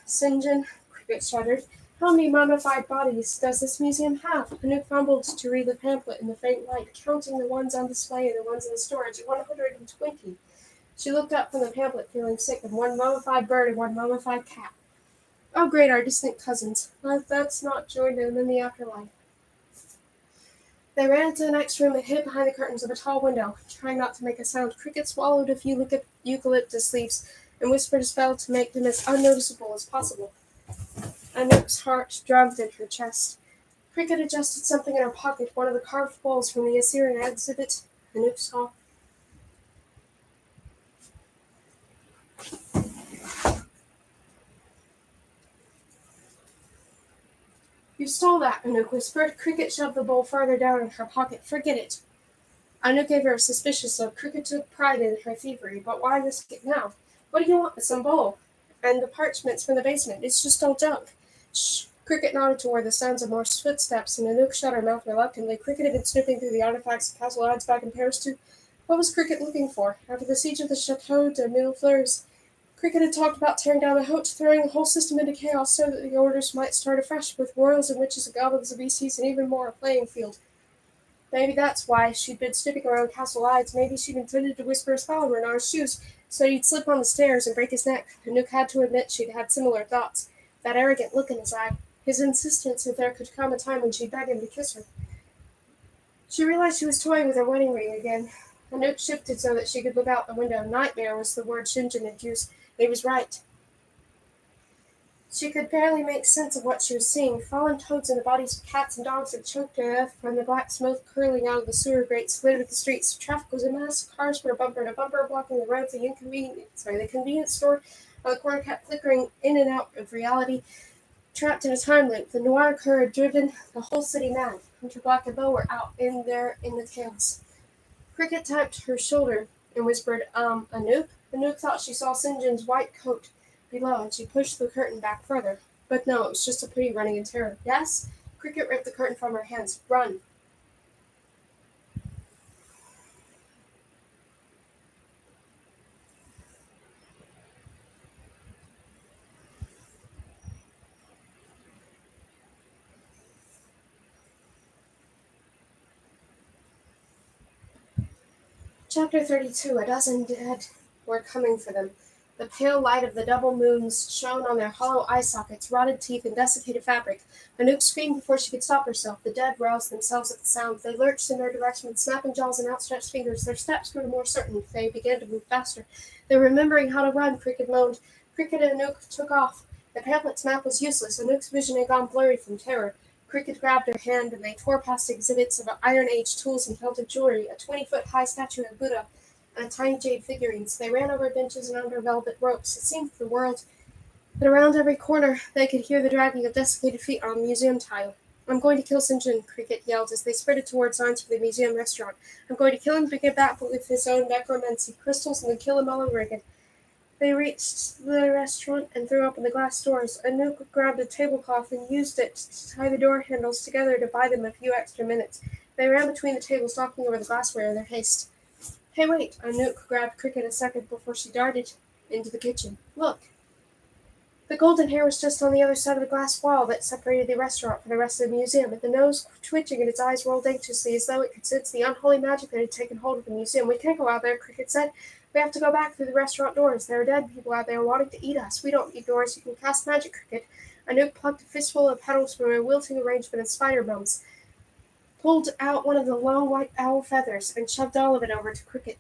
St. John, Cricket shuddered. How many mummified bodies does this museum have? Anouk fumbled to read the pamphlet in the faint light, counting the ones on display and the ones in the storage. 120. She looked up from the pamphlet, feeling sick, and one mummified bird and one mummified cat. Oh, great, our distant cousins. Let's not join them in the afterlife. They ran into the next room and hid behind the curtains of a tall window, trying not to make a sound. Cricket swallowed a few eucalyptus leaves and whispered a spell to make them as unnoticeable as possible. Anouk's heart drummed in her chest. Cricket adjusted something in her pocket, one of the carved bowls from the Assyrian exhibit. Anouk saw. You stole that, Anouk whispered. Cricket shoved the bowl farther down in her pocket. Forget it. Anouk gave her a suspicious look. Cricket took pride in her thievery, but why risk it now? What do you want with some bowl? And the parchments from the basement. It's just old junk. Shh. Cricket nodded toward the sounds of more footsteps, and Anouk shut her mouth reluctantly. Cricket had been snooping through the artifacts of Castle Odds back in Paris, too. What was Cricket looking for? After the siege of the Chateau de Millefleurs, Cricket had talked about tearing down the Haute, throwing the whole system into chaos so that the orders might start afresh, with royals and witches and goblins and beasties and even more a playing field. Maybe that's why she'd been snooping around Castle Odds. Maybe she'd intended to whisper a spell in Renard's shoes, so he'd slip on the stairs and break his neck. Anouk had to admit she'd had similar thoughts. That arrogant look in his eye, his insistence that there could come a time when she'd beg him to kiss her. She realized she was toying with her wedding ring again. Anouk shifted so that she could look out the window. Nightmare was the word Shinjin had used. He was right. She could barely make sense of what she was seeing. Fallen toads and the bodies of cats and dogs had choked to death from the black smoke curling out of the sewer grates littered the streets. Traffic was a mess. Cars were bumper to bumper, blocking the roads. The convenience store on the corner kept flickering in and out of reality, trapped in a time loop. The noir cur had driven the whole city mad. Hunter Black and Bo were out in there in the chaos. Cricket tapped her shoulder and whispered, Anouk? Anouk thought she saw St. John's white coat below, and she pushed the curtain back further. But no, it was just a pretty running in terror. Yes? Cricket ripped the curtain from her hands. Run. Chapter 32. A dozen dead were coming for them. The pale light of the double moons shone on their hollow eye sockets, rotted teeth, and desiccated fabric. Anouk screamed before she could stop herself. The dead roused themselves at the sound. They lurched in their direction with snapping jaws and outstretched fingers. Their steps grew more certain. They began to move faster. They were remembering how to run, Cricket moaned. Cricket and Anouk took off. The pamphlet's map was useless. Anouk's vision had gone blurry from terror. Cricket grabbed her hand, and they tore past exhibits of Iron Age tools and Celtic jewelry, a 20-foot-high statue of Buddha, and tiny jade figurines. They ran over benches and under velvet ropes. It seemed the world, but around every corner they could hear the dragging of desiccated feet on museum tile. I'm going to kill St. John, Cricket yelled as they sprinted toward signs for the museum restaurant. I'm going to kill him to get back with his own necromancy crystals and then kill him all over again. They reached the restaurant and threw open the glass doors. Anouk grabbed a tablecloth and used it to tie the door handles together to buy them a few extra minutes. They ran between the tables, knocking over the glassware in their haste. Hey, wait! Anouk grabbed Cricket a second before she darted into the kitchen. Look! The golden hair was just on the other side of the glass wall that separated the restaurant from the rest of the museum, with the nose twitching and its eyes rolled anxiously as though it could sense the unholy magic that had taken hold of the museum. We can't go out there, Cricket said. We have to go back through the restaurant doors. There are dead people out there wanting to eat us. We don't need doors. You can cast magic, Cricket. Anouk plucked a fistful of petals from a wilting arrangement of spider bones, pulled out one of the long white owl feathers, and shoved all of it over to Cricket.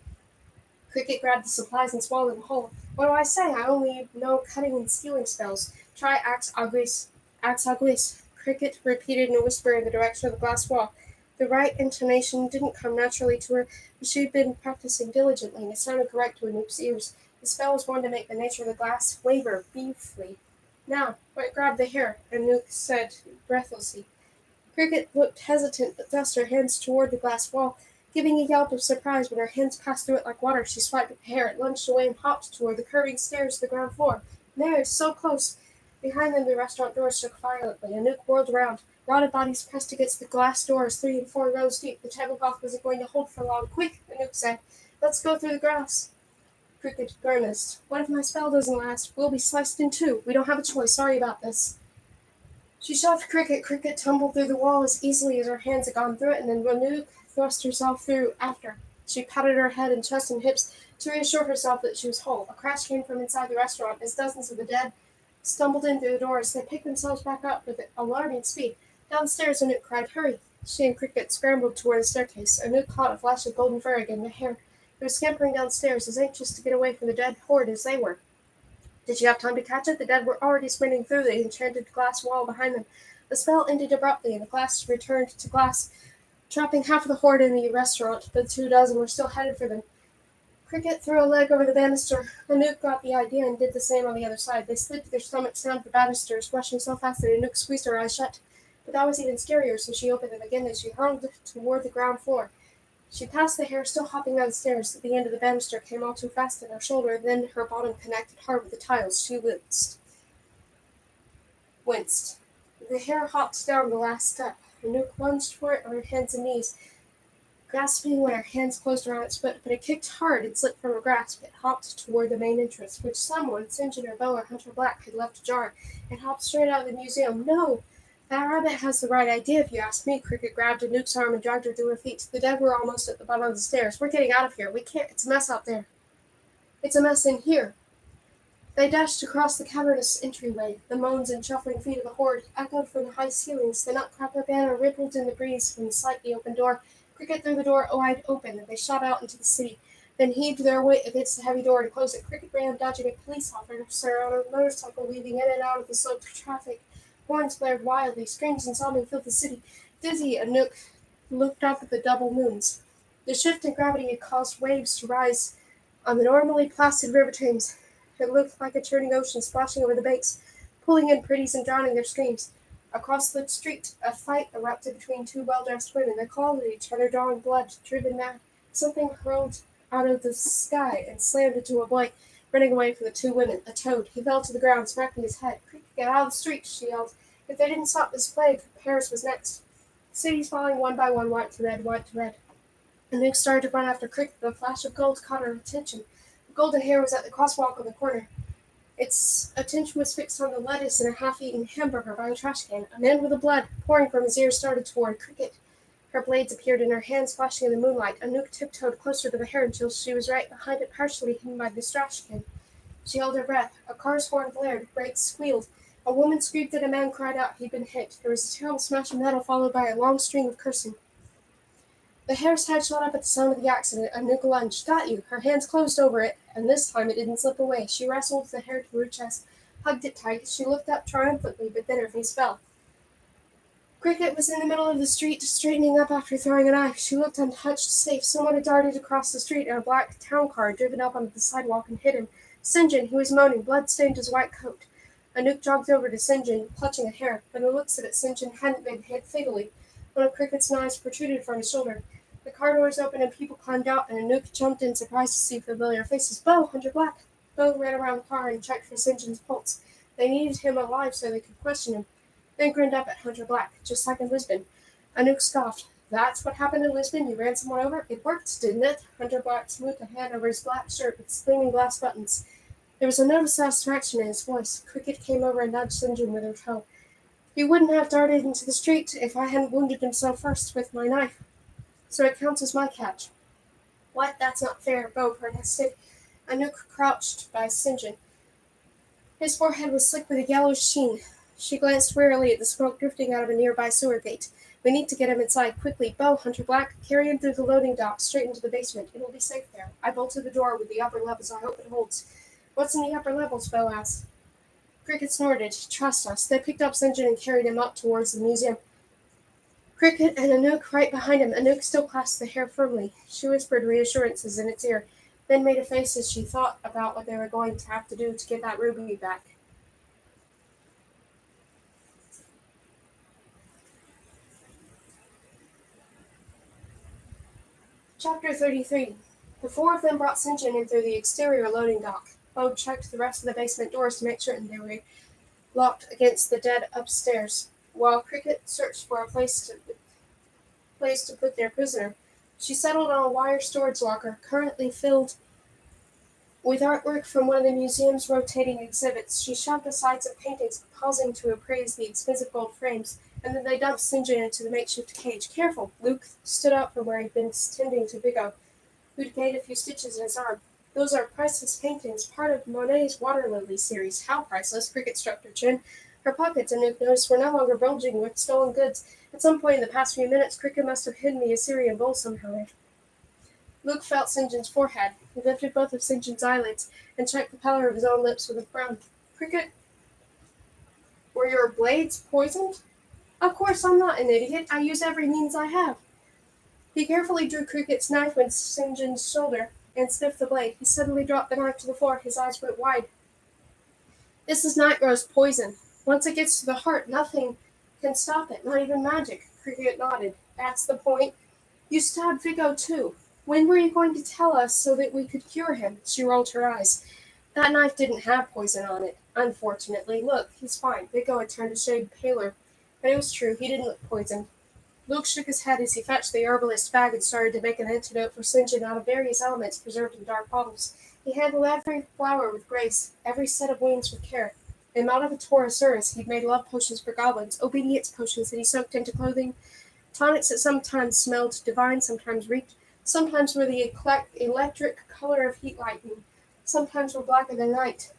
Cricket grabbed the supplies and swallowed them whole. What do I say? I only know cutting and stealing spells. Try axe aguis. Axe aguis. Cricket repeated in a whisper in the direction of the glass wall. The right intonation didn't come naturally to her, but she had been practicing diligently, and it sounded correct to Anouk's ears. The spell was one to make the nature of the glass waver briefly. Now, grab the hair, Anouk said breathlessly. Cricket looked hesitant, but thrust her hands toward the glass wall. Giving a yelp of surprise when her hands passed through it like water, she swiped at the hair. It lunged away and hopped toward the curving stairs to the ground floor. There, so close! Behind them, the restaurant doors shook violently. Anouk whirled around. Rotted bodies pressed against the glass doors, 3 and 4 rows deep. The tablecloth wasn't going to hold for long. Quick, Anouk said. Let's go through the grass. Cricket grimaced. What if my spell doesn't last? We'll be sliced in two. We don't have a choice. Sorry about this. She shoved Cricket. Cricket tumbled through the wall as easily as her hands had gone through it, and then Anouk thrust herself through after. She patted her head and chest and hips to reassure herself that she was whole. A crash came from inside the restaurant as dozens of the dead stumbled in through the doors. They picked themselves back up with alarming speed. Downstairs, Anouk cried, Hurry! She and Cricket scrambled toward the staircase. Anouk caught a flash of golden fur again. The hair. They were scampering downstairs, as anxious to get away from the dead horde as they were. Did she have time to catch it? The dead were already sprinting through the enchanted glass wall behind them. The spell ended abruptly, and the glass returned to glass, trapping half of the horde in the restaurant, but 2 dozen were still headed for them. Cricket threw a leg over the banister. Anouk got the idea and did the same on the other side. They slid to their stomachs down the banisters, rushing so fast that Anouk squeezed her eyes shut. But that was even scarier, so she opened them again as she hurled toward the ground floor. She passed the hair, still hopping down the stairs. At the end of the banister came all too fast at her shoulder, then her bottom connected hard with the tiles. She winced. The hair hopped down the last step. Anouk lunged for it on her hands and knees, grasping when her hands closed around its foot, but it kicked hard and slipped from her grasp. It hopped toward the main entrance, which someone, St. John or Beau or Hunter Black, had left ajar. It hopped straight out of the museum. No! That rabbit has the right idea, if you ask me. Cricket grabbed Anouk's arm and dragged her to her feet. The dead were almost at the bottom of the stairs. We're getting out of here. We can't. It's a mess out there. It's a mess in here. They dashed across the cavernous entryway. The moans and shuffling feet of the horde echoed from the high ceilings. The nutcracker banner rippled in the breeze from the slightly open door. Cricket threw the door wide open, and they shot out into the city, then heaved their weight against the heavy door to close it. Cricket ran, dodging a police officer on a motorcycle, weaving in and out of the soaked traffic. Horns blared wildly. Screams and sobbing filled the city. Dizzy, Anouk looked up at the double moons. The shift in gravity had caused waves to rise on the normally placid river Thames. It looked like a churning ocean splashing over the banks, pulling in pretties and drowning their screams. Across the street, a fight erupted between 2 well-dressed women. They clawed at each other, drawing blood, driven mad. Something hurled out of the sky and slammed into a boy, running away from the 2 women. A toad. He fell to the ground, smacking his head. Quick, get out of the street, she yelled. If they didn't stop this plague, Paris was next. Cities falling one by one, white to red, white to red. Anouk started to run after Cricket, but a flash of gold caught her attention. The golden hair was at the crosswalk on the corner. Its attention was fixed on the lettuce and a half-eaten hamburger by a trash can. A man with the blood pouring from his ears started toward Cricket. Her blades appeared in her hands, flashing in the moonlight. Anouk tiptoed closer to the hair until she was right behind it, partially hidden by the trash can. She held her breath. A car's horn blared. Brakes squealed. A woman screamed and a man cried out he'd been hit. There was a terrible smash of metal followed by a long string of cursing. The hare's head shot up at the sound of the accident, and Nuka lunged. Got you! Her hands closed over it, and this time it didn't slip away. She wrestled the hare to her chest, hugged it tight. She looked up triumphantly, but then her face fell. Cricket was in the middle of the street, straightening up after throwing a knife. She looked untouched, safe. Someone had darted across the street in a black town car, driven up onto the sidewalk and hit him. St. John, who was moaning, blood stained his white coat. Anouk jogged over to St. John, clutching a hare. By the looks of it, St. John hadn't been hit fatally. One of Cricket's knives protruded from his shoulder. The car doors opened and people climbed out, and Anouk jumped in, surprised to see familiar faces. Bo, Hunter Black. Bo ran around the car and checked for St. John's pulse. They needed him alive so they could question him. Then grinned up at Hunter Black, just like in Lisbon. Anouk scoffed. That's what happened in Lisbon? You ran someone over? It worked, didn't it? Hunter Black smoothed a hand over his black shirt with gleaming glass buttons. There was a note of satisfaction in his voice. Cricket came over and nudged St. John with her toe. He wouldn't have darted into the street if I hadn't wounded himself first with my knife. So it counts as my catch. What? That's not fair, Bo protested. Anouk crouched by St. John. His forehead was slick with a yellowish sheen. She glanced wearily at the smoke drifting out of a nearby sewer gate. We need to get him inside, quickly. Bo, Hunter Black, carry him through the loading dock, straight into the basement. It'll be safe there. I bolted the door with the upper levels. I hope it holds. What's in the upper levels? Bo asked. Cricket snorted. Trust us. They picked up St. John and carried him up towards the museum. Cricket and Anouk right behind him. Anouk still clasped the hair firmly. She whispered reassurances in its ear, then made a face as she thought about what they were going to have to do to get that ruby back. Chapter 33. The four of them brought St. John in through the exterior loading dock. Bo checked the rest of the basement doors to make certain they were locked against the dead upstairs, while Cricket searched for a place to put their prisoner. She settled on a wire storage locker, currently filled with artwork from one of the museum's rotating exhibits. She shoved aside some paintings, pausing to appraise the expensive gold frames, and then they dumped St. John into the makeshift cage. Careful! Luke stood up from where he'd been tending to Vigo, who'd gained a few stitches in his arm. Those are priceless paintings, part of Monet's Water Lily series. How priceless? Cricket struck her chin. Her pockets, Anouk noticed, were no longer bulging with stolen goods. At some point in the past few minutes, Cricket must have hidden the Assyrian bowl somehow. Luke felt St. John's forehead. He lifted both of St. John's eyelids and checked the pallor of his own lips with a frown. Cricket, were your blades poisoned? Of course I'm not an idiot. I use every means I have. He carefully drew Cricket's knife from St. John's shoulder and sniffed the blade. He suddenly dropped the knife to the floor. His eyes went wide. This is Nightgrove's poison. Once it gets to the heart, nothing can stop it, not even magic. Cricket nodded. That's the point. You stabbed Vigo too. When were you going to tell us so that we could cure him? She rolled her eyes. That knife didn't have poison on it, unfortunately. Look, he's fine. Vigo had turned a shade paler. But it was true. He didn't look poisoned. Luke shook his head as he fetched the herbalist's bag and started to make an antidote for St. John out of various elements preserved in dark bottles. He handled every flower with grace, every set of wings with care. In Maldivatorosaurus, he'd made love potions for goblins, obedience potions that he soaked into clothing, tonics that sometimes smelled divine, sometimes reeked, sometimes were the electric color of heat lightning, sometimes were blacker than night.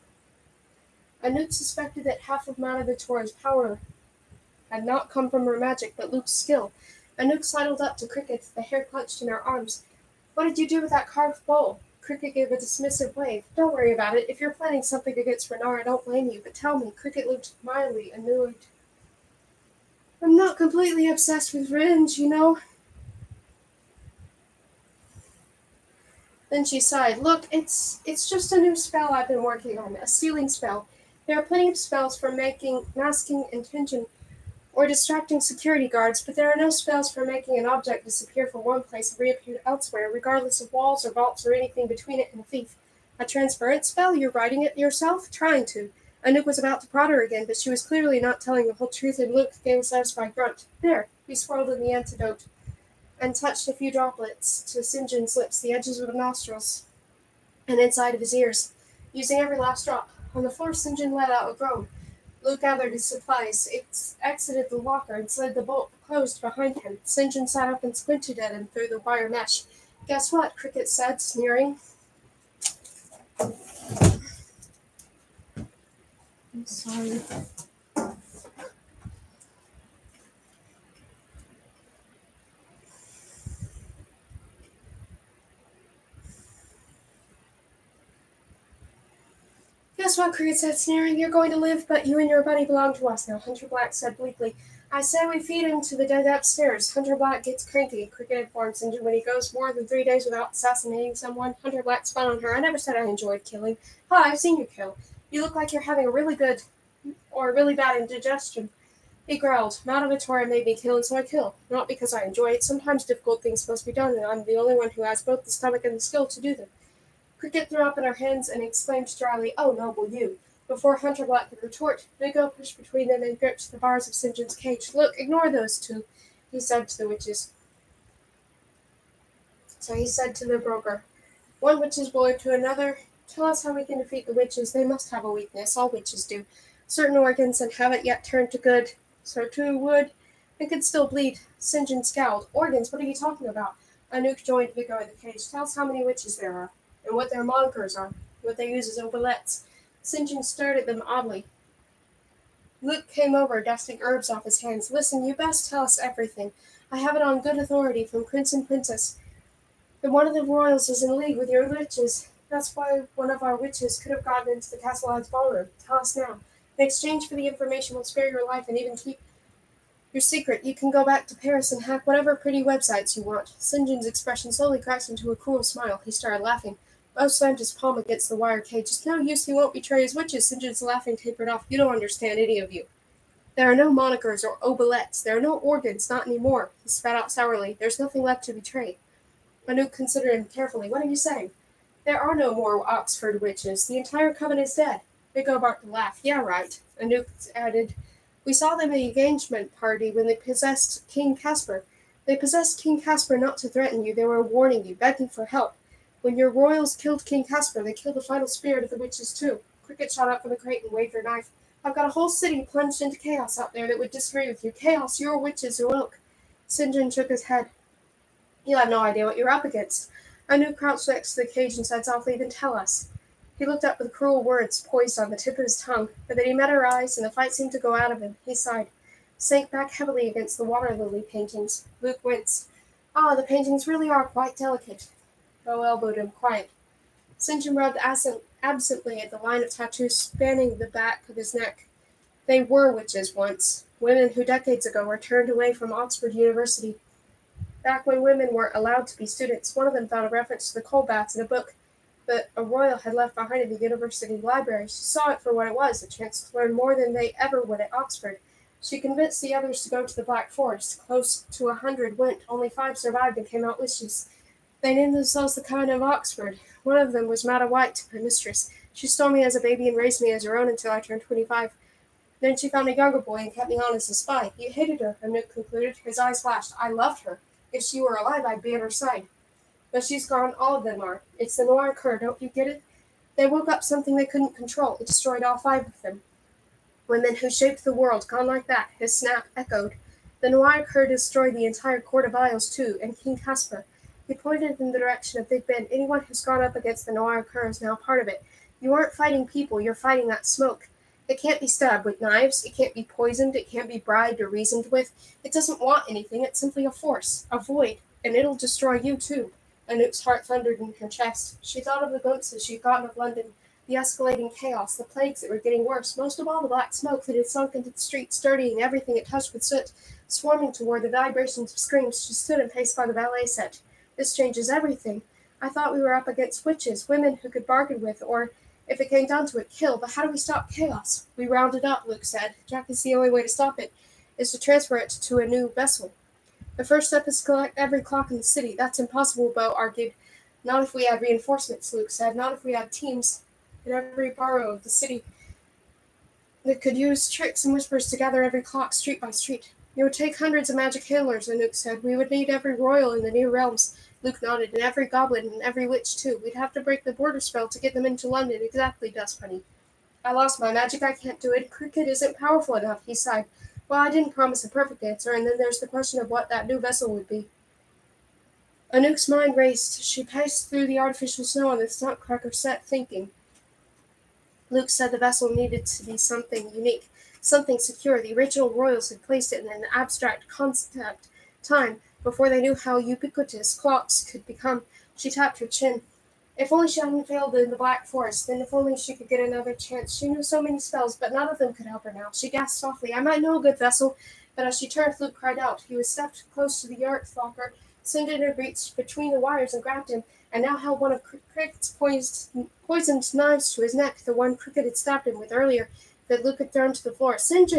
Anouk suspected that half of Maldivatoro's power had not come from her magic, but Luke's skill. Anouk sidled up to Cricket, the hair clenched in her arms. What did you do with that carved bowl? Cricket gave a dismissive wave. Don't worry about it. If you're planning something against Renar, I don't blame you, but tell me. Cricket looked mildly annoyed. I'm not completely obsessed with revenge, you know. Then she sighed. Look, it's just a new spell I've been working on, a sealing spell. There are plenty of spells for masking intention or distracting security guards, but there are no spells for making an object disappear from one place and reappear elsewhere, regardless of walls or vaults or anything between it and a thief. A transference spell? You're writing it yourself? Trying to. Anouk was about to prod her again, but she was clearly not telling the whole truth, and Luke gave a satisfied grunt. There, he swirled in the antidote and touched a few droplets to St. John's lips, the edges of the nostrils, and inside of his ears, using every last drop. On the floor, St. John let out a groan. Luke gathered his supplies, exited the locker, and slid the bolt closed behind him. St. John sat up and squinted at him through the wire mesh. Guess what? Cricket said, sneering. I'm sorry. That's what Cricket said, sneering. You're going to live, but you and your buddy belong to us now, Hunter Black said bleakly. I say we feed him to the dead upstairs. Hunter Black gets cranky, Cricket informs him when he goes more than 3 days without assassinating someone. Hunter Black spun on her. I never said I enjoyed killing. Hi, I've seen you kill. You look like you're having a really good or really bad indigestion. He growled. Maledictoria made me kill, and so I kill. Not because I enjoy it. Sometimes difficult things must be done, and I'm the only one who has both the stomach and the skill to do them. Cricket threw up in her hands and exclaimed dryly, "Oh, noble you!" Before Hunter Black could retort, Vigo pushed between them and gripped the bars of St. John's cage. "Look, ignore those two," he said to the witches. So he said to the broker, "One witch's boy to another. Tell us how we can defeat the witches. They must have a weakness. All witches do. Certain organs and haven't yet turned to good. So too would, and could still bleed." St. John scowled. "Organs? What are you talking about?" Anouk joined Vigo in the cage. "Tell us how many witches there are, and what their monikers are, what they use as oubliettes." St. John stared at them oddly. Luke came over, dusting herbs off his hands. "Listen, you best tell us everything. I have it on good authority from Prince and Princess that one of the royals is in league with your witches. That's why one of our witches could have gotten into the castle lad's ballroom. Tell us now. In exchange for the information, we'll spare your life and even keep your secret. You can go back to Paris and hack whatever pretty websites you want." St. John's expression slowly cracked into a cruel smile. He started laughing. Bo slammed his palm against the wire cage. "It's no use, he won't betray his witches." St. John's laughing tapered off. "You don't understand, any of you. There are no monikers or oubliettes. There are no organs, not anymore." He spat out sourly. "There's nothing left to betray." Anouk considered him carefully. "What are you saying?" "There are no more Oxford witches. The entire coven is dead." Vigo barked a laugh. "Yeah, right." Anouk added, "We saw them at the engagement party when they possessed King Caspar. They possessed King Caspar not to threaten you. They were warning you, begging for help. When your royals killed King Caspar, they killed the final spirit of the witches too." Cricket shot up from the crate and waved her knife. "I've got a whole city plunged into chaos out there that would disagree with you. Chaos your witches awoke." St. John shook his head. "You have no idea what you're up against." Anouk crouched next to the cage and said softly, "Then tell us." He looked up with cruel words poised on the tip of his tongue, but then he met her eyes, and the fight seemed to go out of him. He sighed, sank back heavily against the water lily paintings. Luke winced. "Ah, the paintings really are quite delicate." Bo elbowed him, quiet. St. John rubbed absently at the line of tattoos spanning the back of his neck. "They were witches once, women who decades ago were turned away from Oxford University. Back when women were allowed to be students, one of them found a reference to the cold baths in a book that a royal had left behind in the university library. She saw it for what it was, a chance to learn more than they ever would at Oxford. She convinced the others to go to the Black Forest. Close to 100 went. Only 5 survived and came out witches. They named themselves the Coven of Oxford. One of them was Madda White, my mistress. She stole me as a baby and raised me as her own until I turned 25. Then she found a younger boy and kept me on as a spy. You hated her," Anouk concluded. His eyes flashed. "I loved her. If she were alive, I'd be at her side. But she's gone. All of them are. It's the Noir Cur, don't you get it? They woke up something they couldn't control. It destroyed all 5 of them. Women who shaped the world, gone like that." His snap echoed. "The Noir Cur destroyed the entire Court of Isles, too, and King Caspar." He pointed in the direction of Big Ben. "Anyone who's gone up against the Noir Cur is now part of it. You aren't fighting people, you're fighting that smoke. It can't be stabbed with knives, it can't be poisoned, it can't be bribed or reasoned with. It doesn't want anything, it's simply a force, a void, and it'll destroy you too." Anouk's heart thundered in her chest. She thought of the glimpses she'd gotten of London, the escalating chaos, the plagues that were getting worse, most of all the black smoke that had sunk into the streets, dirtying everything it touched with soot, swarming toward the vibrations of screams. She stood and paced by the ballet set. "This changes everything. I thought we were up against witches, women who could bargain with, or, if it came down to it, kill. But how do we stop chaos?" "We round it up," Luke said. "Jack is the only way to stop it, is to transfer it to a new vessel. The first step is to collect every clock in the city." "That's impossible," Bo argued. "Not if we had reinforcements," Luke said. "Not if we had teams in every borough of the city that could use tricks and whispers to gather every clock street by street." "It would take hundreds of magic handlers," Anouk said. "We would need every royal in the New Realms." Luke nodded. "And every goblin and every witch, too. We'd have to break the border spell to get them into London." "Exactly, Dust Bunny. I lost my magic. I can't do it. Cricket isn't powerful enough," he sighed. "Well, I didn't promise a perfect answer, and then there's the question of what that new vessel would be." Anouk's mind raced. She paced through the artificial snow on the nutcracker set, thinking. Luke said the vessel needed to be something unique, something secure. The original royals had placed it in an abstract concept time, before they knew how ubiquitous clocks could become. She tapped her chin. If only she hadn't failed in the Black Forest, then if only she could get another chance. She knew so many spells, but none of them could help her now. She gasped softly, I might know a good vessel, but as she turned, Luke cried out. He was stepped close to the yard locker. St. had reached between the wires and grabbed him, and now held one of Cricket's poisoned knives to his neck, the one Cricket had stabbed him with earlier, that Luke had thrown to the floor. St.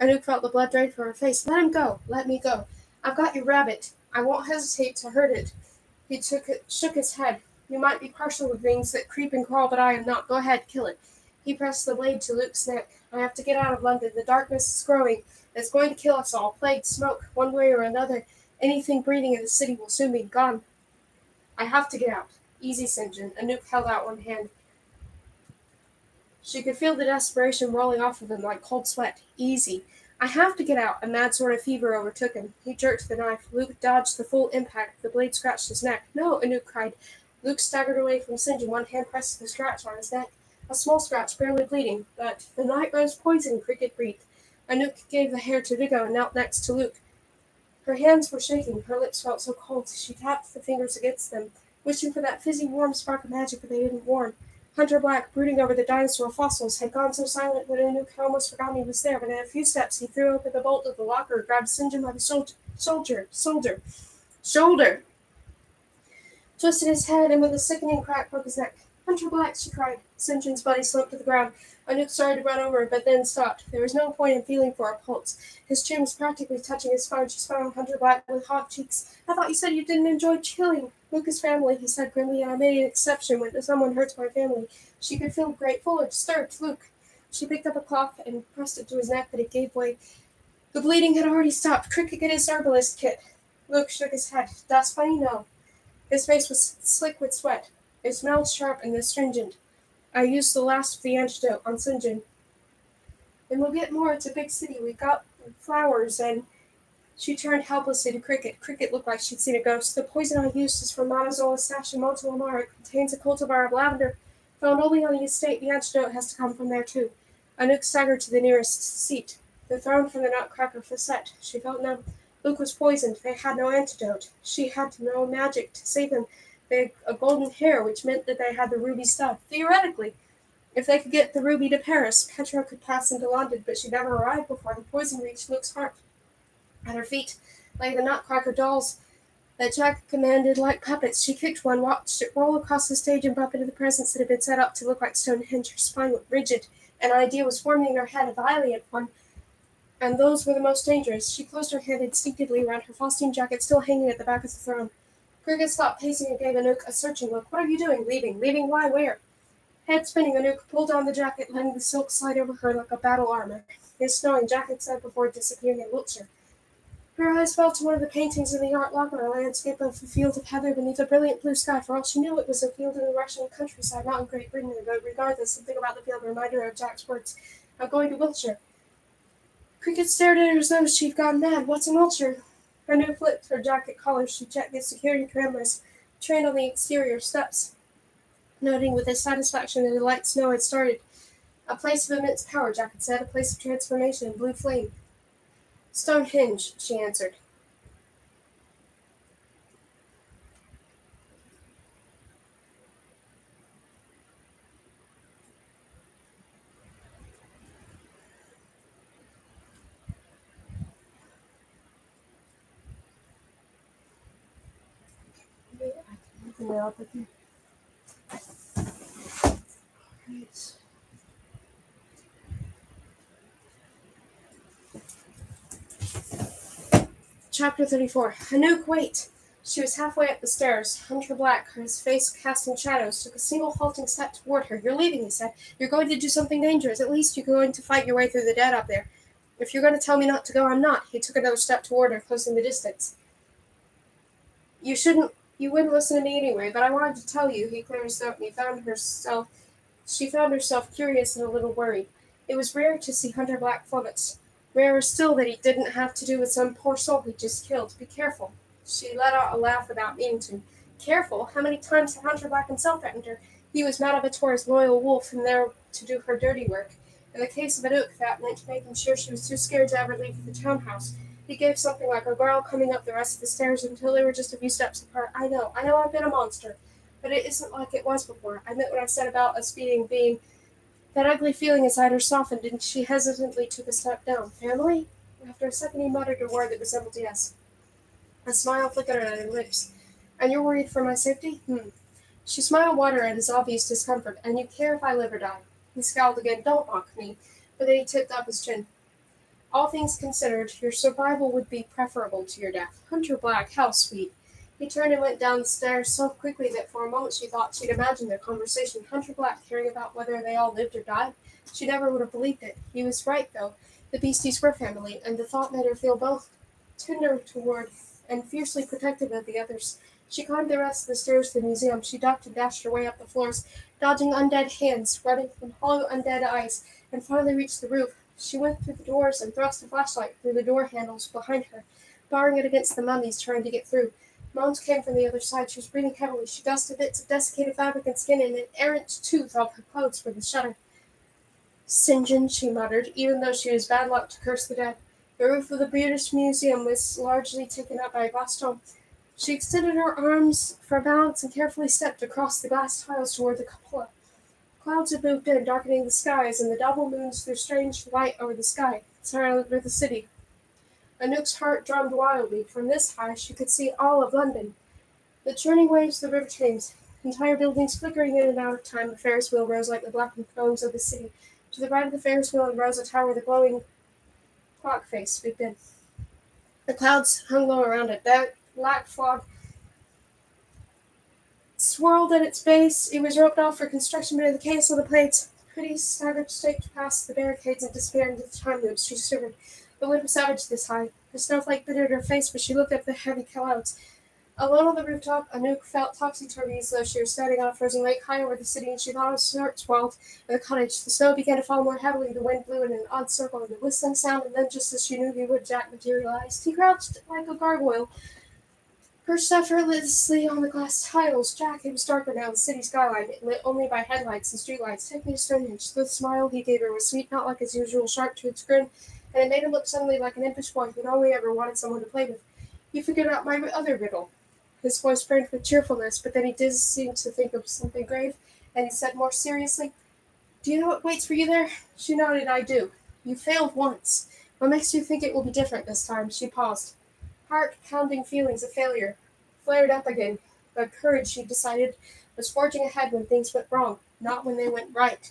Anouk felt the blood drain from her face. Let him go. Let me go. I've got your rabbit. I won't hesitate to hurt it. He shook his head. You might be partial to things that creep and crawl, but I am not. Go ahead, kill it. He pressed the blade to Luke's neck. I have to get out of London. The darkness is growing. It's going to kill us all. Plague, smoke, one way or another. Anything breathing in the city will soon be gone. I have to get out. Easy, St. John. Anouk held out one hand. She could feel the desperation rolling off of him like cold sweat. Easy. I have to get out. A mad sort of fever overtook him. He jerked the knife. Luke dodged the full impact. The blade scratched his neck. No, Anouk cried. Luke staggered away from St. John, one hand pressed the scratch on his neck. A small scratch, barely bleeding, but the night rose poison, Cricket breathed. Anouk gave the hair to Diggo and knelt next to Luke. Her hands were shaking. Her lips felt so cold. She tapped the fingers against them, wishing for that fizzy, warm spark of magic that they didn't warm. Hunter Black, brooding over the dinosaur fossils, had gone so silent that Anouk had almost forgotten he was there, but in a few steps he threw open the bolt of the locker, grabbed St. John by the shoulder, twisted his head, and with a sickening crack broke his neck. Hunter Black, she cried. St. John's body slumped to the ground. Anouk started to run over, but then stopped. There was no point in feeling for a pulse. His chin was practically touching his spine. She smiled at Hunter Black with hot cheeks. I thought you said you didn't enjoy killing. Lucas' family, he said grimly, and I made an exception when someone hurts my family. She could feel grateful or disturbed. Luke. She picked up a cloth and pressed it to his neck, but it gave way. The bleeding had already stopped. Cricket get his herbalist kit. Luke shook his head. That's funny, no. His face was slick with sweat. It smelled sharp and astringent. I used the last of the antidote on St. John. And we'll get more. It's a big city. We got flowers and... She turned helplessly to Cricket. Cricket looked like she'd seen a ghost. The poison I used is from Montezola's stash in Montelamar. It contains a cultivar of lavender, found only on the estate. The antidote has to come from there, too. Anouk staggered to the nearest seat. The thrown from the nutcracker facet. She felt numb. Luke was poisoned. They had no antidote. She had no magic to save him. They had a golden hair, which meant that they had the ruby stud. Theoretically, if they could get the ruby to Paris, Petra could pass into London, but she never arrived before the poison reached Luke's heart. At her feet lay the nutcracker dolls that Jack commanded like puppets. She kicked one, watched it roll across the stage and bump into the presents that had been set up to look like Stonehenge. Her spine went rigid. An idea was forming in her head, a violent one, and those were the most dangerous. She closed her hand instinctively around her fustian jacket, still hanging at the back of the throne. Cricket stopped pacing and gave Anouk a searching look. What are you doing? Leaving? Leaving? Why? Where? Head spinning, Anouk pulled down the jacket, letting the silk slide over her like a battle armor. It's snowing, Jack had said before disappearing in Wiltshire. Her eyes fell to one of the paintings in the art locker, a landscape of a field of heather beneath a brilliant blue sky. For all she knew, it was a field in the Russian countryside, not in Great Britain. But regardless, something about the field reminded her of Jack's words. I'm going to Wiltshire. Cricket stared at her as though she'd gone mad. What's in Wiltshire? Anouk flipped her jacket collar. She checked the security cameras trained on the exterior steps, noting with satisfaction that the light snow had started. A place of immense power, Jack had said, a place of transformation, blue flame. Stonehenge, she answered. Maybe I can look them up with you. Right. Chapter 34. Anouk, wait! She was halfway up the stairs. Hunter Black, his face casting shadows, took a single halting step toward her. You're leaving, he said. You're going to do something dangerous. At least you're going to fight your way through the dead up there. If you're going to tell me not to go, I'm not. He took another step toward her, closing the distance. You wouldn't listen to me anyway, but I wanted to tell you, he cleared his throat, and she found herself curious and a little worried. It was rare to see Hunter Black flummox. Rarer still that he didn't have to do with some poor soul he'd just killed. Be careful. She let out a laugh without meaning to. Careful? How many times had Hunter Black himself threatened her? He was Madabator's loyal wolf and there to do her dirty work. In the case of Anouk, that meant making sure she was too scared to ever leave the townhouse. He gave something like a growl coming up the rest of the stairs until they were just a few steps apart. I know I've been a monster. But it isn't like it was before. I meant what I said about us being. That ugly feeling inside her softened, and she hesitantly took a step down. Family? After a second, he muttered a word that resembled yes. A smile flickered at her lips. And you're worried for my safety? She smiled wider at his obvious discomfort. And you care if I live or die? He scowled again. Don't mock me. But then he tipped up his chin. All things considered, your survival would be preferable to your death. Hunter Black, how sweet. He turned and went down the stairs so quickly that for a moment she thought she'd imagined their conversation. Hunter Black caring about whether they all lived or died? She never would have believed it. He was right, though. The Beasties were family, and the thought made her feel both tender toward and fiercely protective of the others. She climbed the rest of the stairs to the museum. She ducked and dashed her way up the floors, dodging undead hands, running from hollow undead eyes, and finally reached the roof. She went through the doors and thrust a flashlight through the door handles behind her, barring it against the mummies trying to get through. Moans came from the other side. She was breathing heavily. She dusted bits of desiccated fabric and skin and an errant tooth off her clothes for the shutter. Sinjin, she muttered, even though she was bad luck to curse the dead. The roof of the Beauties Museum was largely taken up by a glass dome. She extended her arms for balance and carefully stepped across the glass tiles toward the cupola. Clouds had moved in, darkening the skies, and the double moons threw strange light over the sky, over the city. Anouk's heart drummed wildly. From this high she could see all of London. The churning waves of the river Thames, entire buildings flickering in and out of time. The Ferris wheel rose like the blackened cones of the city. To the right of the Ferris wheel rose a tower with a glowing clock face swooped in. The clouds hung low around it. That black fog swirled at its base. It was roped off for construction beneath the case of the plates. Pretty staggered staked past the barricades and disappeared into the time loops. She shivered. The wind was savage this high. The snowflake bit at her face, but she looked up at the heavy clouds. Alone on the rooftop, Anouk felt topsy-turvy as though she was standing on a frozen lake high over the city, and she thought of Snort's world and the cottage. The snow began to fall more heavily, the wind blew in an odd circle, and the whistling sound, and then, just as she knew he would, Jack materialized. He crouched like a gargoyle, perched effortlessly on the glass tiles. Jack, it was darker now, the city skyline, lit only by headlights and streetlights. Take me to Stonehenge. The smile he gave her was sweet, not like his usual sharp-toothed grin, and it made him look suddenly like an impish boy who'd only ever wanted someone to play with. You figured out my other riddle. His voice burned with cheerfulness, but then he did seem to think of something grave, and he said more seriously, Do you know what waits for you there? She nodded. I do. You failed once. What makes you think it will be different this time? She paused. Heart-pounding feelings of failure flared up again, but courage, she decided, was forging ahead when things went wrong, not when they went right.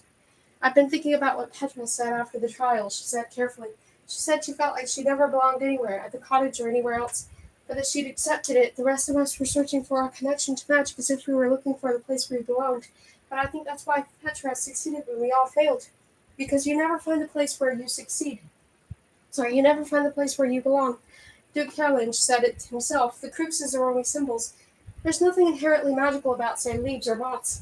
I've been thinking about what Petra said after the trial, she said carefully. She said she felt like she never belonged anywhere, at the cottage or anywhere else, but that she'd accepted it. The rest of us were searching for our connection to magic as if we were looking for the place we belonged. But I think that's why Petra succeeded when we all failed. Because you never find the place where you succeed. Sorry, you never find the place where you belong. Duke Carolinge said it himself. The cruxes are only symbols. There's nothing inherently magical about, say, leaves or moths.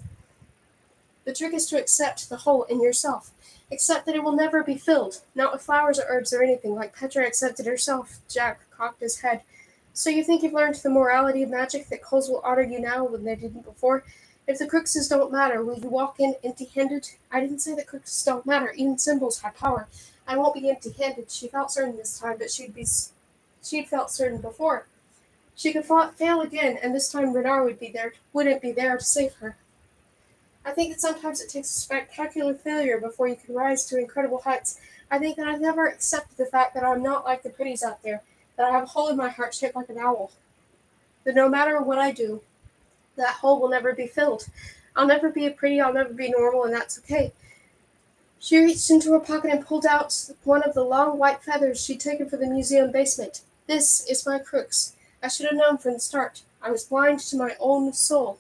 The trick is to accept the whole in yourself. Accept that it will never be filled, not with flowers or herbs or anything, like Petra accepted herself. Jack cocked his head. So you think you've learned the morality of magic, that coals will honor you now when they didn't before? If the cruxes don't matter, will you walk in empty-handed? I didn't say that cruxes don't matter. Even symbols have power. I won't be empty-handed. She felt certain this time, but she'd felt certain before. She could fail again, and this time Renard wouldn't be there to save her. I think that sometimes it takes a spectacular failure before you can rise to incredible heights. I think that I've never accepted the fact that I'm not like the pretties out there, that I have a hole in my heart shaped like an owl. That no matter what I do, that hole will never be filled. I'll never be a pretty, I'll never be normal, and that's okay. She reached into her pocket and pulled out one of the long white feathers she'd taken from the museum basement. This is my crux. I should have known from the start. I was blind to my own soul.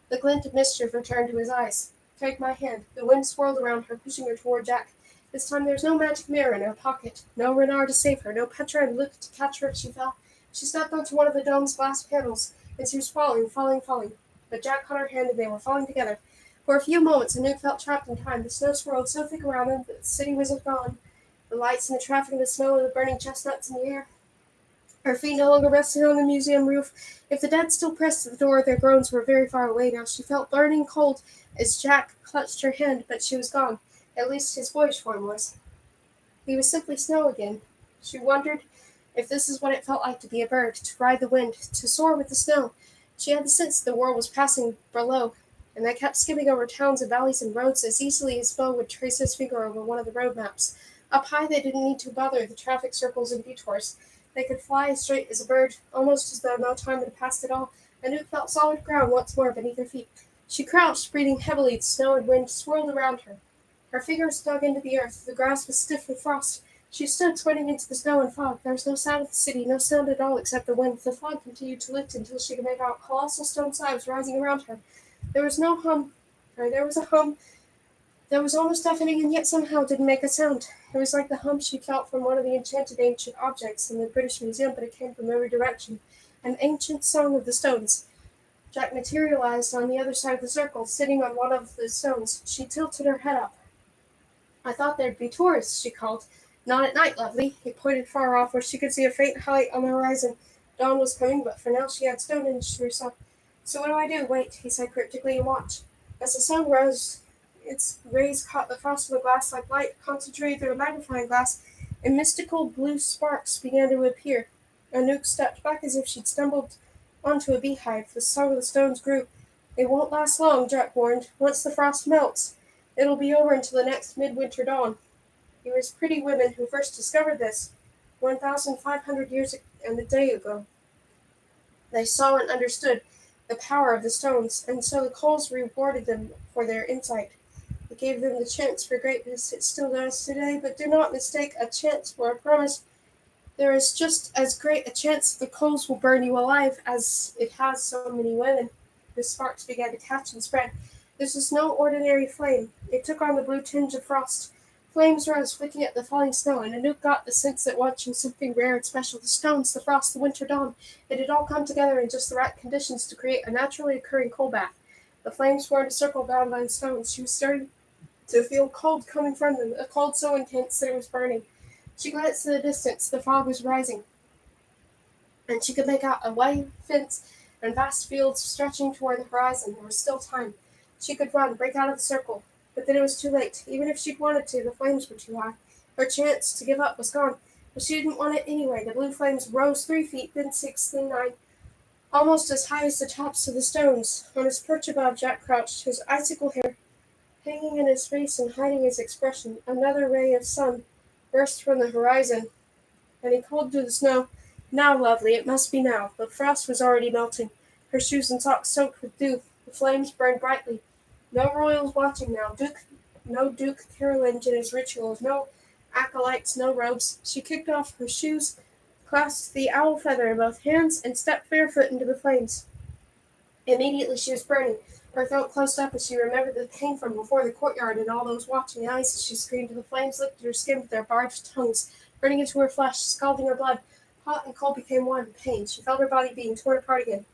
The glint of mischief returned to his eyes. Take my hand. The wind swirled around her, pushing her toward Jack. This time there was no magic mirror in her pocket, no Renard to save her, no Petra and Luke to catch her if she fell. She stepped onto one of the dome's glass panels, and she was falling. But Jack caught her hand, and they were falling together. For a few moments, Anouk felt trapped in time. The snow swirled so thick around them that the city was gone. The lights and the traffic and the smell of the burning chestnuts in the air. Her feet no longer rested on the museum roof. If the dead still pressed at the door, their groans were very far away now. She felt burning cold as Jack clutched her hand, but she was gone. At least his boyish form was. He was simply snow again. She wondered if this is what it felt like to be a bird, to ride the wind, to soar with the snow. She had the sense that the world was passing below, and they kept skimming over towns and valleys and roads as easily as Bo would trace his finger over one of the road maps. Up high, they didn't need to bother the traffic circles and detours. They could fly as straight as a bird, almost as though no time had passed at all, and it felt solid ground once more beneath her feet. She crouched, breathing heavily. The snow and wind swirled around her. Her fingers dug into the earth. The grass was stiff with frost. She stood sweating into the snow and fog. There was no sound of the city, no sound at all except the wind. The fog continued to lift until she could make out colossal stone slabs rising around her. There was no hum, or there was a hum that was almost deafening and yet somehow didn't make a sound. It was like the hum she felt from one of the enchanted ancient objects in the British Museum, but it came from every direction. An ancient song of the stones. Jack materialized on the other side of the circle, sitting on one of the stones. She tilted her head up. "I thought there'd be tourists," she called. "Not at night, lovely." He pointed far off, where she could see a faint light on the horizon. Dawn was coming, but for now she had Stonehenge to herself. "So what do I do?" "Wait," he said cryptically, "and watch." As the sun rose, its rays caught the frost of the glass like light concentrated through a magnifying glass, and mystical blue sparks began to appear. Anouk stepped back as if she'd stumbled onto a beehive. The song of the stones grew. "It won't last long," Jack warned. "Once the frost melts, it'll be over until the next midwinter dawn." It was pretty women who first discovered this, 1,500 years and a day ago. They saw and understood the power of the stones, and so the coals rewarded them for their insight. It gave them the chance for greatness. It still does today, but do not mistake a chance for a promise. There is just as great a chance the coals will burn you alive as it has so many women. The sparks began to catch and spread. This was no ordinary flame. It took on the blue tinge of frost. Flames rose, flicking at the falling snow, and Anouk got the sense that watching something rare and special, the stones, the frost, the winter dawn, it had all come together in just the right conditions to create a naturally occurring coal bath. The flames formed a circle bound by the stones. She was starting to feel cold coming from them, a cold so intense that it was burning. She glanced in the distance. The fog was rising, and she could make out a white fence and vast fields stretching toward the horizon. There was still time. She could run, break out of the circle, but then it was too late. Even if she'd wanted to, the flames were too high. Her chance to give up was gone, but she didn't want it anyway. The blue flames rose 3 feet, then 6, then 9, almost as high as the tops of the stones. On his perch above, Jack crouched, his icicle hair hanging in his face and hiding his expression. Another ray of sun burst from the horizon, and he called to the snow, "Now, lovely, it must be now." The frost was already melting, her shoes and socks soaked with dew. The flames burned brightly. No royals watching now, no Duke Carolingian in his rituals, no acolytes, no robes. She kicked off her shoes, clasped the owl feather in both hands, and stepped barefoot into the flames. Immediately she was burning. Her throat closed up as she remembered the pain from before the courtyard and all those watching eyes as she screamed. The flames licked at her skin with their barbed tongues, burning into her flesh, scalding her blood. Hot and cold became one in pain. She felt her body being torn apart again.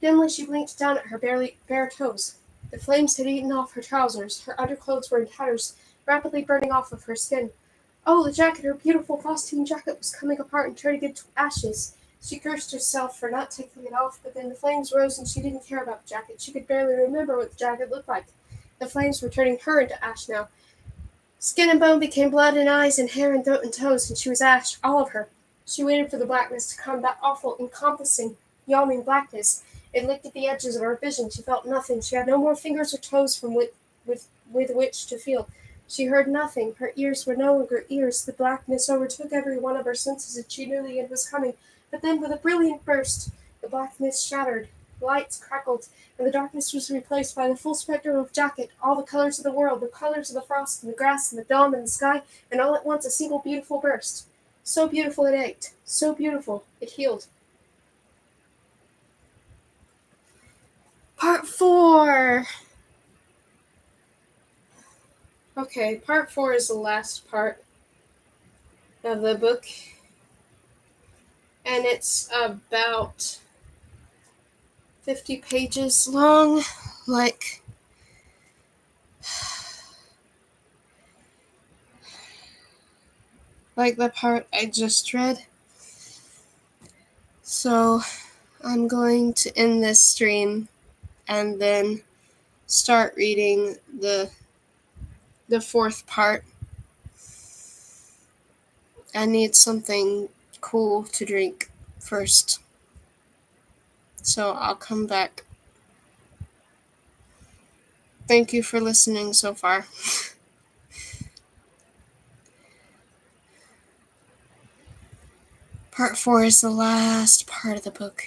Dimly she blinked down at her bare toes. The flames had eaten off her trousers. Her underclothes were in tatters, rapidly burning off of her skin. Oh, the jacket, her beautiful frosting jacket, was coming apart and turning into ashes. She cursed herself for not taking it off, but then the flames rose and she didn't care about the jacket. She could barely remember what the jacket looked like. The flames were turning her into ash now. Skin and bone became blood and eyes and hair and throat and toes, and she was ash, all of her. She waited for the blackness to come, that awful, encompassing, yawning blackness. It licked at the edges of her vision. She felt nothing. She had no more fingers or toes with which to feel. She heard nothing. Her ears were no longer ears. The blackness overtook every one of her senses, and she knew the end was coming. But then, with a brilliant burst, the blackness shattered. Lights crackled, and the darkness was replaced by the full spectrum of jacket, all the colors of the world, the colors of the frost and the grass and the dawn and the sky, and all at once a single beautiful burst. So beautiful it ached. So beautiful it healed. Part 4! Okay, part 4 is the last part of the book, and it's about 50 pages long, like the part I just read. So I'm going to end this stream and then start reading the fourth part. I need something cool to drink first. So I'll come back. Thank you for listening so far. Part 4 is the last part of the book.